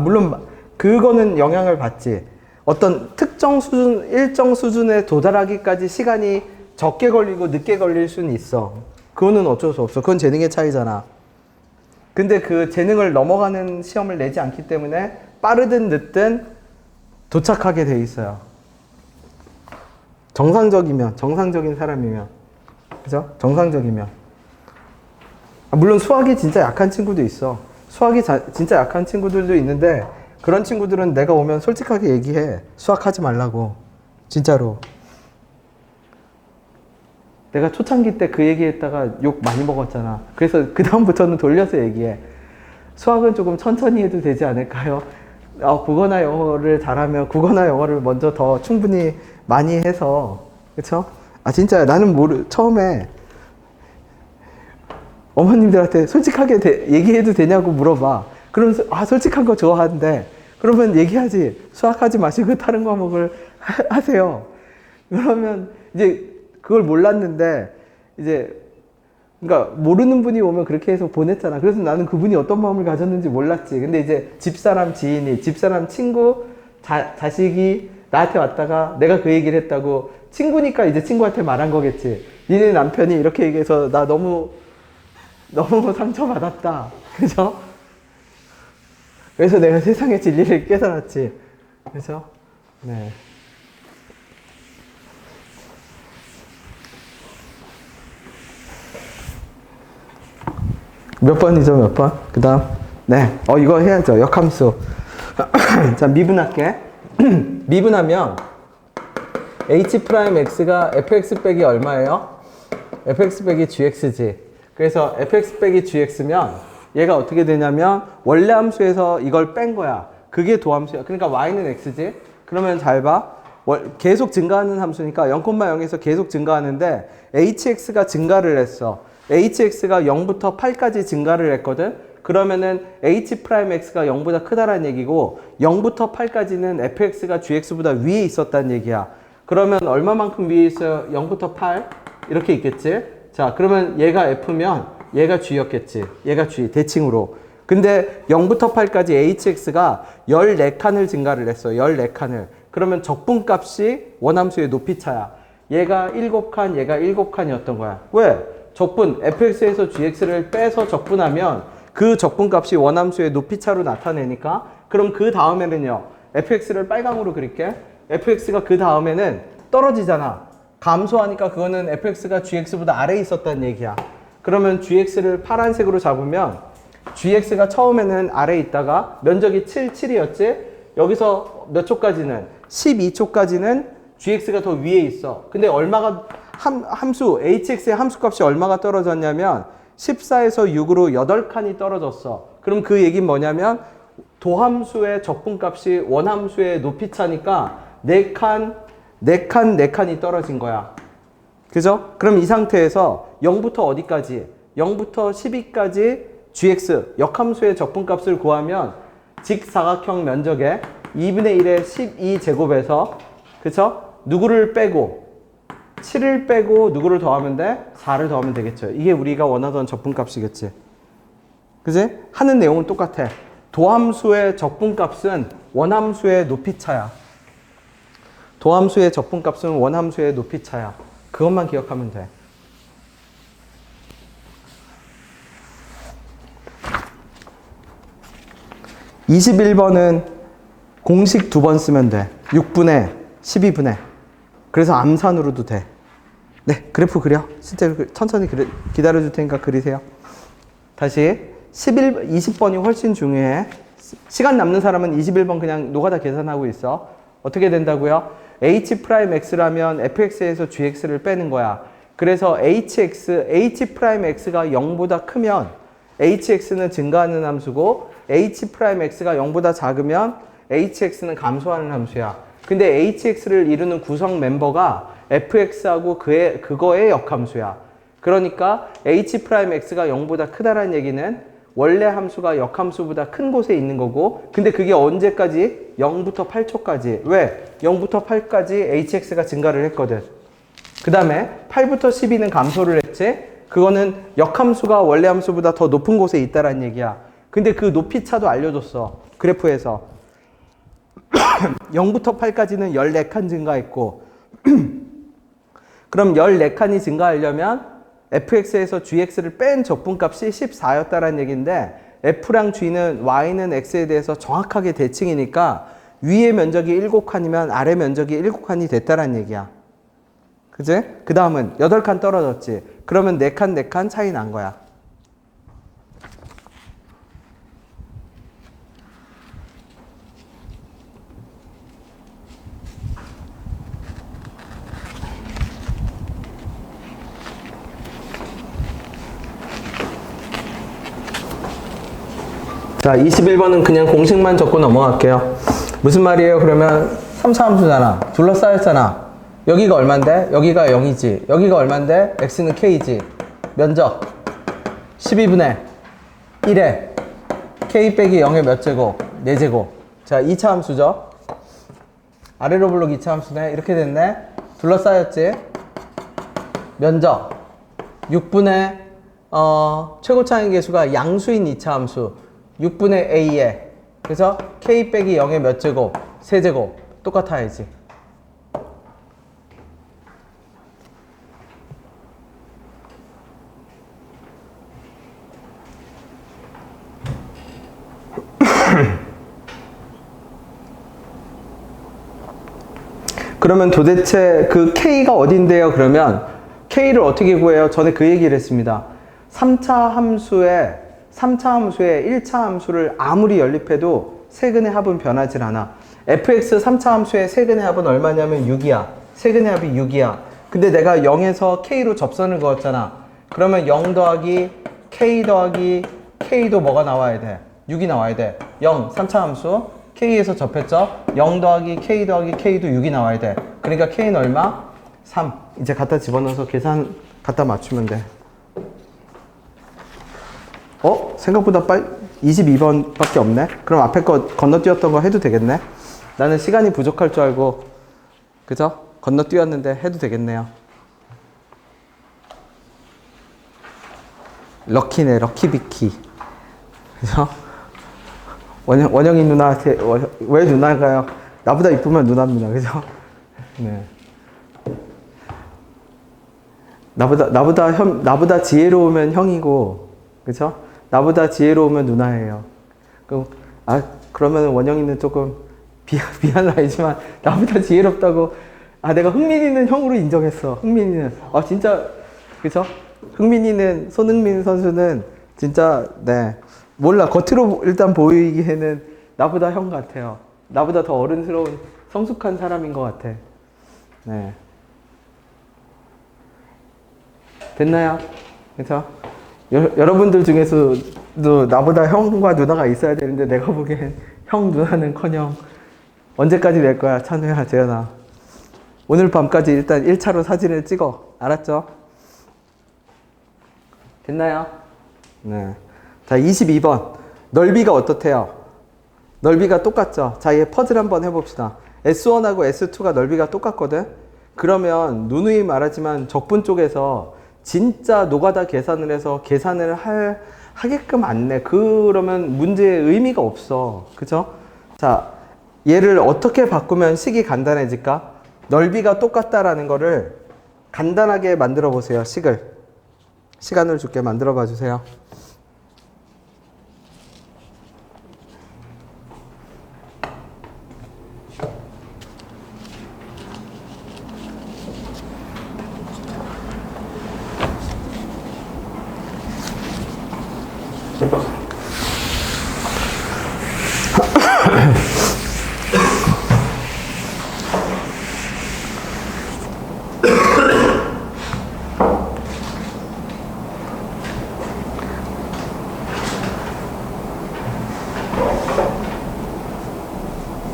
Speaker 1: 물론 그거는 영향을 받지. 어떤 특정 수준, 일정 수준에 도달하기까지 시간이 적게 걸리고 늦게 걸릴 수는 있어. 그거는 어쩔 수 없어. 그건 재능의 차이잖아. 근데 그 재능을 넘어가는 시험을 내지 않기 때문에 빠르든 늦든 도착하게 돼 있어요. 정상적인 사람이면. 그죠? 정상적이면. 물론 수학이 진짜 약한 친구도 있어. 수학이 진짜 약한 친구들도 있는데 그런 친구들은 내가 오면 솔직하게 얘기해. 수학하지 말라고. 진짜로. 내가 초창기 때 그 얘기했다가 욕 많이 먹었잖아. 그래서 그 다음부터는 돌려서 얘기해. 수학은 조금 천천히 해도 되지 않을까요? 국어나 영어를 잘하면 국어나 영어를 먼저 더 충분히 많이 해서, 그쵸? 진짜 나는 처음에 어머님들한테 솔직하게 얘기해도 되냐고 물어봐. 그러면서 솔직한 거 좋아하는데 그러면 얘기하지. 수학하지 마시고 다른 과목을 하세요. 그러면 이제 그걸 몰랐는데 이제 그러니까 모르는 분이 오면 그렇게 해서 보냈잖아. 그래서 나는 그분이 어떤 마음을 가졌는지 몰랐지. 근데 이제 집사람 지인이, 집사람 친구 자식이 나한테 왔다가 내가 그 얘기를 했다고, 친구니까 이제 친구한테 말한 거겠지. 니네 남편이 이렇게 얘기해서 나 너무 상처받았다. 그죠? 그래서 내가 세상의 진리를 깨달았지. 그죠? 네. 몇 번이죠, 몇 번? 그 다음. 네. 이거 해야죠. 역함수. 자, 미분할게. 미분하면 h'x가 fx 빼기 얼마예요? fx 빼기 gx지. 그래서 fx 빼기 gx면 얘가 어떻게 되냐면 원래 함수에서 이걸 뺀 거야. 그게 도함수야. 그러니까 y는 x지. 그러면 잘 봐. 계속 증가하는 함수니까 0,0에서 계속 증가하는데 hx가 증가를 했어. hx가 0부터 8까지 증가를 했거든. 그러면은 h'x가 0보다 크다라는 얘기고 0부터 8까지는 fx가 gx보다 위에 있었다는 얘기야. 그러면 얼마만큼 위에 있어요? 0부터 8 이렇게 있겠지. 자, 그러면 얘가 f면 얘가 g였겠지. 얘가 g 대칭으로. 근데 0부터 8까지 hx가 14칸을 증가를 했어. 14칸을. 그러면 적분값이 원함수의 높이차야. 얘가 7칸, 얘가 7칸이었던 거야. 왜? 적분, fx에서 gx를 빼서 적분하면 그 적분값이 원함수의 높이차로 나타내니까. 그럼 그 다음에는요, fx를 빨강으로 그릴게. fx가 그 다음에는 떨어지잖아. 감소하니까 그거는 fx가 gx보다 아래에 있었다는 얘기야. 그러면 gx를 파란색으로 잡으면 gx가 처음에는 아래에 있다가 면적이 7, 7이었지? 여기서 몇 초까지는? 12초까지는 gx가 더 위에 있어. 근데 얼마가 함수 hx의 함수값이 얼마가 떨어졌냐면 14에서 6으로 8칸이 떨어졌어. 그럼 그 얘기는 뭐냐면 도함수의 적분값이 원함수의 높이차니까 4칸이 떨어진 거야. 그죠? 그럼 이 상태에서 0부터 어디까지? 0부터 12까지 gx 역함수의 적분값을 구하면 직사각형 면적의 2분의 1의 12제곱에서 그쵸? 누구를 빼고 7을 빼고 누구를 더하면 돼? 4를 더하면 되겠죠. 이게 우리가 원하던 적분값이겠지. 그지? 하는 내용은 똑같아. 도함수의 적분값은 원함수의 높이차야. 도함수의 적분값은 원함수의 높이차야. 그것만 기억하면 돼. (21번은) 공식 2번 쓰면 돼. 6분의 12분의. 그래서 암산으로도 돼. 네, 그래프 그려. 실제로 천천히 기다려 줄 테니까 그리세요. 다시 20번이 훨씬 중요해. 시간 남는 사람은 21번 그냥 노가다 계산하고 있어. 어떻게 된다고요? h'x라면 fx에서 gx를 빼는 거야. 그래서 h'x가 0보다 크면 hx는 증가하는 함수고 h'x가 0보다 작으면 hx는 감소하는 함수야. 근데 hx를 이루는 구성 멤버가 fx하고 그거의 역함수야. 그러니까 h'x가 0보다 크다라는 얘기는 원래 함수가 역함수보다 큰 곳에 있는 거고, 근데 그게 언제까지? 0부터 8초까지. 왜? 0부터 8까지 hx가 증가를 했거든. 그 다음에 8부터 12는 감소를 했지? 그거는 역함수가 원래 함수보다 더 높은 곳에 있다라는 얘기야. 근데 그 높이차도 알려줬어. 그래프에서. 0부터 8까지는 14칸 증가했고 그럼 14칸이 증가하려면 fx에서 gx를 뺀 적분값이 14였다라는 얘기인데 f랑 g는 y는 x에 대해서 정확하게 대칭이니까 위의 면적이 7칸이면 아래 면적이 7칸이 됐다라는 얘기야. 그지? 그 다음은 8칸 떨어졌지. 그러면 4칸 차이 난 거야. 자, 21번은 그냥 공식만 적고 넘어갈게요. 무슨 말이에요? 그러면 3차 함수잖아. 둘러싸였잖아. 여기가 얼만데? 여기가 0이지. 여기가 얼만데? x는 k지. 면적 12분의 1에 k 빼기 0의 몇 제곱? 4제곱. 자, 2차 함수죠. 아래로 블록 2차 함수네. 이렇게 됐네. 둘러싸였지. 면적 6분의 최고차항의 개수가 양수인 2차 함수 6분의 a에, 그래서 k 빼기 0의 몇 제곱? 세제곱. 똑같아야지. 그러면 도대체 그 k가 어딘데요? 그러면 k를 어떻게 구해요? 전에 그 얘기를 했습니다. 3차 함수의 1차 함수를 아무리 연립해도 세근의 합은 변하질 않아. fx 3차 함수의 세근의 합은 얼마냐면 6이야. 세근의 합이 6이야. 근데 내가 0에서 k로 접선을 그었잖아. 그러면 0 더하기 k 더하기 k도 뭐가 나와야 돼? 6이 나와야 돼. 0, 3차 함수 k에서 접했죠? 0 더하기 k 더하기 k도 6이 나와야 돼. 그러니까 k는 얼마? 3. 이제 갖다 집어넣어서 계산 갖다 맞추면 돼. 생각보다 22번 밖에 없네? 그럼 앞에 거 건너뛰었던 거 해도 되겠네? 나는 시간이 부족할 줄 알고, 그죠? 건너뛰었는데 해도 되겠네요. 럭키네, 럭키비키. 그죠? 원영이 누나한테, 왜 누나인가요? 나보다 이쁘면 누나입니다. 그죠? 네. 나보다 지혜로우면 형이고, 그죠? 나보다 지혜로우면 누나예요. 그러면 원영이는 조금 미안은 아니지만 나보다 지혜롭다고. 내가 흥민이는 형으로 인정했어. 흥민이는 진짜, 그쵸? 손흥민 선수는 진짜, 네, 몰라, 겉으로 일단 보이기에는 나보다 형 같아요. 나보다 더 어른스러운 성숙한 사람인 것 같아. 네. 됐나요? 그래서 여러분들 중에서도 나보다 형과 누나가 있어야 되는데 내가 보기엔 형 누나는커녕 언제까지 낼 거야, 찬우야, 재현아. 오늘 밤까지 일단 1차로 사진을 찍어. 알았죠? 됐나요? 네. 자, 22번. 넓이가 어떻대요? 넓이가 똑같죠? 자, 얘 퍼즐 한번 해봅시다. S1하고 S2가 넓이가 똑같거든? 그러면 누누이 말하지만 적분 쪽에서 진짜 노가다 계산을 해서 계산을 하게끔 안 내. 그러면 문제의 의미가 없어. 그죠? 자, 얘를 어떻게 바꾸면 식이 간단해질까? 넓이가 똑같다라는 거를 간단하게 만들어 보세요. 시간을 줄게 만들어 봐 주세요.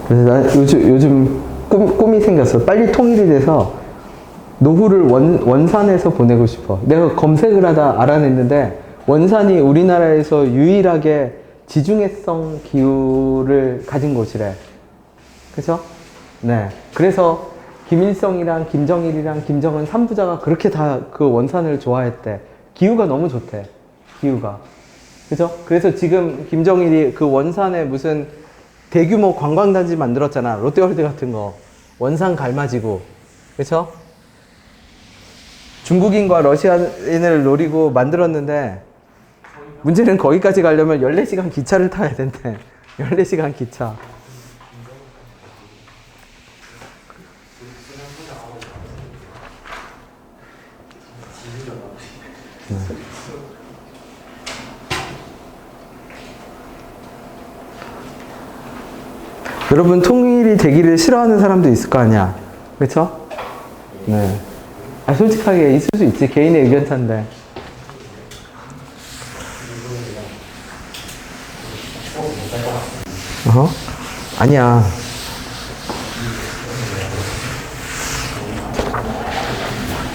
Speaker 1: 그래서 난 요즘 꿈이 생겼어. 빨리 통일이 돼서 노후를 원산에서 보내고 싶어. 내가 검색을 하다 알아냈는데 원산이 우리나라에서 유일하게 지중해성 기후를 가진 곳이래. 그죠? 네. 그래서 김일성이랑 김정일이랑 김정은 3부자가 그렇게 다 그 원산을 좋아했대. 기후가 너무 좋대. 기후가. 그죠? 그래서 지금 김정일이 그 원산에 무슨 대규모 관광단지 만들었잖아. 롯데월드 같은 거. 원산 갈마지구. 그쵸? 중국인과 러시아인을 노리고 만들었는데 문제는 거기까지 가려면 14시간 기차를 타야 된대. 14시간 기차. 여러분 통일이 되기를 싫어하는 사람도 있을 거 아니야. 그쵸? 네. 아, 솔직하게 있을 수 있지. 개인의 의견 차인데. 아니야.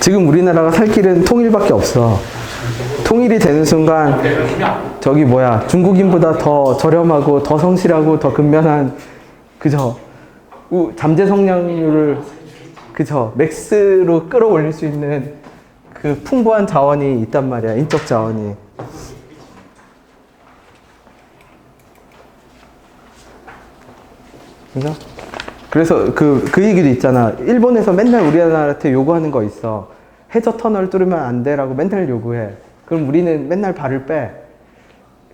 Speaker 1: 지금 우리나라가 살 길은 통일밖에 없어. 통일이 되는 순간 저기 뭐야 중국인보다 더 저렴하고 더 성실하고 더 근면한 그죠? 잠재 성장률을 그죠? 맥스로 끌어올릴 수 있는 그 풍부한 자원이 있단 말이야. 인적 자원이. 그죠? 그래서 그 얘기도 있잖아. 일본에서 맨날 우리나라한테 요구하는 거 있어. 해저 터널 뚫으면 안 돼라고 맨날 요구해. 그럼 우리는 맨날 발을 빼.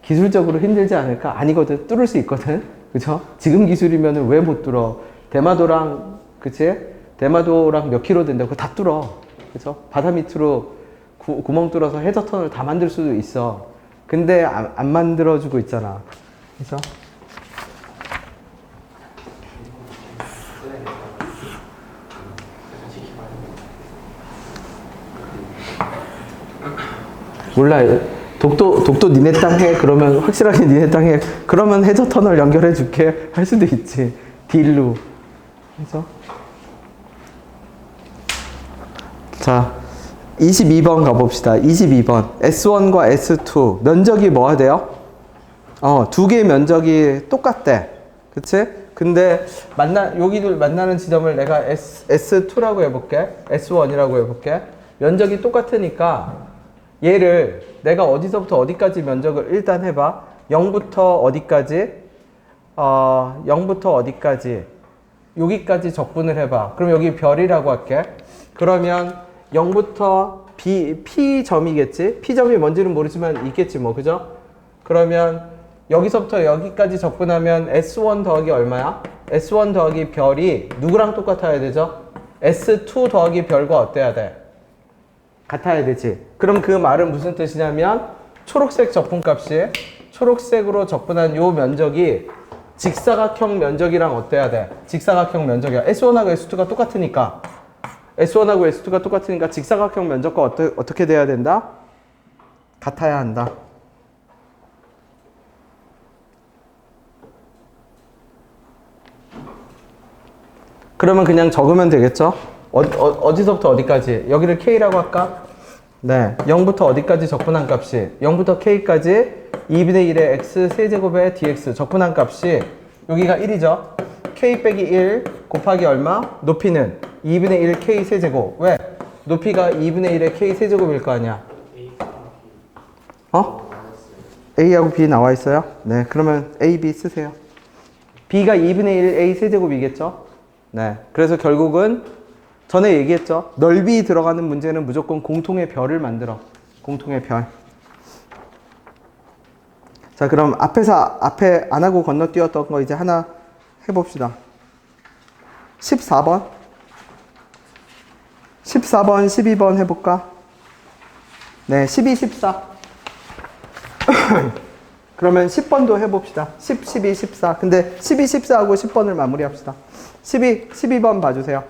Speaker 1: 기술적으로 힘들지 않을까? 아니거든. 뚫을 수 있거든. 그죠? 지금 기술이면은 왜 못 뚫어? 대마도랑, 그치? 대마도랑 몇 킬로 된다고 다 뚫어. 그죠? 바다 밑으로 구멍 뚫어서 해저 터널 다 만들 수도 있어. 근데 안 만들어주고 있잖아. 그죠? 몰라. 독도 니네 땅 해. 그러면 확실하게 니네 땅 해. 그러면 해저 터널 연결해 줄게. 할 수도 있지. 딜로. 그래서 자, 22번 가봅시다. 22번. S1과 S2. 면적이 뭐가 돼요? 두 개의 면적이 똑같대. 그치? 근데 여기들 만나는 지점을 내가 S2라고 해볼게. S1이라고 해볼게. 면적이 똑같으니까 얘를 내가 어디서부터 어디까지 면적을 일단 해봐. 0부터 어디까지? 0부터 어디까지? 여기까지 적분을 해봐. 그럼 여기 별이라고 할게. 그러면 0부터 P점이겠지? P점이 뭔지는 모르지만 있겠지 뭐. 그죠? 그러면 여기서부터 여기까지 적분하면 S1 더하기 얼마야? S1 더하기 별이 누구랑 똑같아야 되죠? S2 더하기 별과 어때야 돼? 같아야 되지. 그럼 그 말은 무슨 뜻이냐면 초록색 적분값이 초록색으로 적분한 요 면적이 직사각형 면적이랑 어때야 돼? 직사각형 면적이야. S1하고 S2가 똑같으니까 S1하고 S2가 똑같으니까 직사각형 면적과 어떻게 돼야 된다? 같아야 한다. 그러면 그냥 적으면 되겠죠? 어디서부터 어디까지? 여기를 K라고 할까? 네, 0부터 어디까지 적분한 값이 0부터 K까지 2분의 1의 X 세제곱의 DX 적분한 값이 여기가 1이죠? K 빼기 1 곱하기 얼마? 높이는 2분의 1 K 세제곱. 왜? 높이가 2분의 1의 K 세제곱일 거 아니야? A하고 B 나와 있어요? 네, 그러면 A, B 쓰세요. B가 2분의 1 A 세제곱이겠죠? 네, 그래서 결국은 전에 얘기했죠? 넓이 들어가는 문제는 무조건 공통의 별을 만들어. 공통의 별. 자, 그럼 앞에 안 하고 건너뛰었던 거 이제 하나 해봅시다. 14번. 14번, 12번 해볼까? 네, 12, 14. 그러면 10번도 해봅시다. 10, 12, 14. 근데 12, 14하고 10번을 마무리합시다. 12번 봐주세요.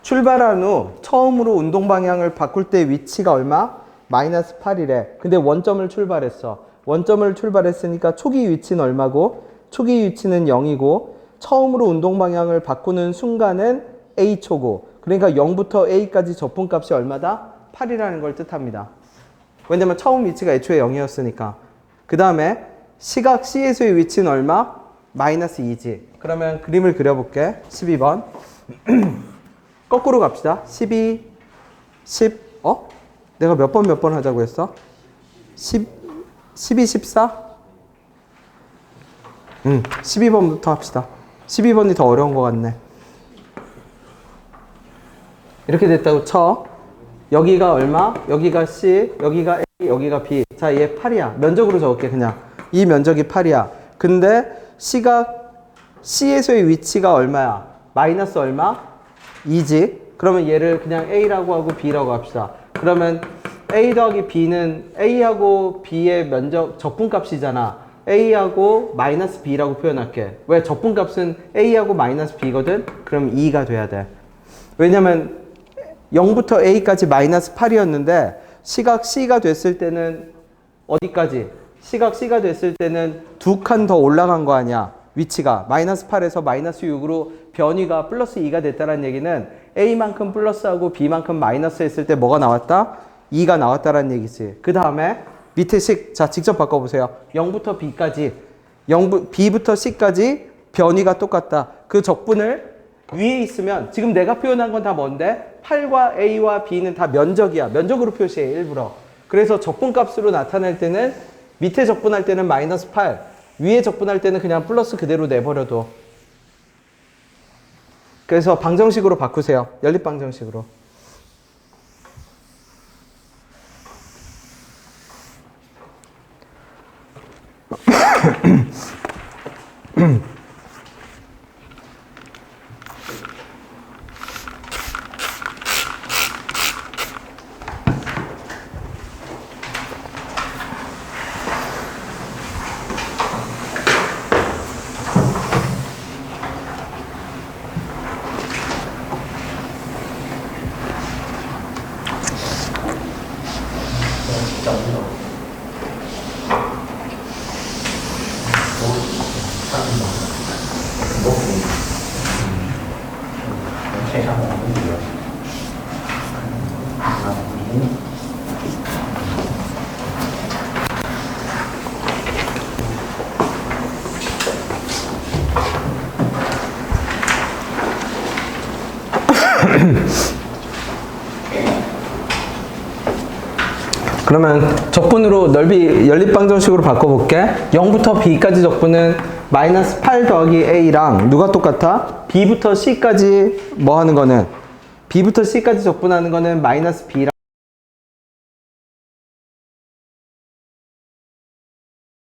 Speaker 1: 출발한 후 처음으로 운동 방향을 바꿀 때 위치가 얼마? 마이너스 8이래. 근데 원점을 출발했어. 원점을 출발했으니까 초기 위치는 얼마고? 초기 위치는 0이고 처음으로 운동 방향을 바꾸는 순간은 A초고 그러니까 0부터 A까지 적분값이 얼마다? 8이라는 걸 뜻합니다. 왜냐면 처음 위치가 애초에 0이었으니까. 그 다음에 시각 C에서의 위치는 얼마? 마이너스 2지. 그러면 그림을 그려볼게. 12번. 거꾸로 갑시다. 12, 10, 내가 몇 번 하자고 했어? 12, 14? 12번부터 합시다. 12번이 더 어려운 것 같네. 이렇게 됐다고 쳐. 여기가 얼마? 여기가 C, 여기가 A, 여기가 B. 자, 얘 8이야. 면적으로 적을게, 그냥. 이 면적이 8이야. 근데 시각 C에서의 위치가 얼마야? 마이너스 얼마? 2지. 그러면 얘를 그냥 A라고 하고 B라고 합시다. 그러면 A 더하기 B는 A하고 B의 면적 적분값이잖아. A하고 마이너스 B라고 표현할게. 왜? 적분값은 A하고 마이너스 B거든? 그럼 2가 돼야 돼. 왜냐면 0부터 A까지 마이너스 8이었는데 시각 C가 됐을 때는 어디까지? 시각 C가 됐을 때는 두 칸 더 올라간 거 아니야. 위치가 마이너스 8에서 마이너스 6으로 변이가 플러스 2가 됐다는 얘기는 A만큼 플러스하고 B만큼 마이너스 했을 때 뭐가 나왔다? 2가 나왔다는 얘기지. 그 다음에 밑에 식, 자 직접 바꿔보세요. 0부터 B까지, B부터 C까지 변이가 똑같다. 그 적분을 위에 있으면 지금 내가 표현한 건 다 뭔데? 8과 A와 B는 다 면적이야. 면적으로 표시해 일부러. 그래서 적분값으로 나타낼 때는 밑에 적분할 때는 마이너스 8, 위에 적분할 때는 그냥 플러스 그대로 내버려둬. 그래서 방정식으로 바꾸세요. 연립방정식으로. 그러면 적분으로 넓이 연립방정식으로 바꿔볼게. 0부터 B까지 적분은 마이너스 8 더하기 A랑 누가 똑같아? B부터 C까지 뭐 하는 거는? B부터 C까지 적분하는 거는 마이너스 B랑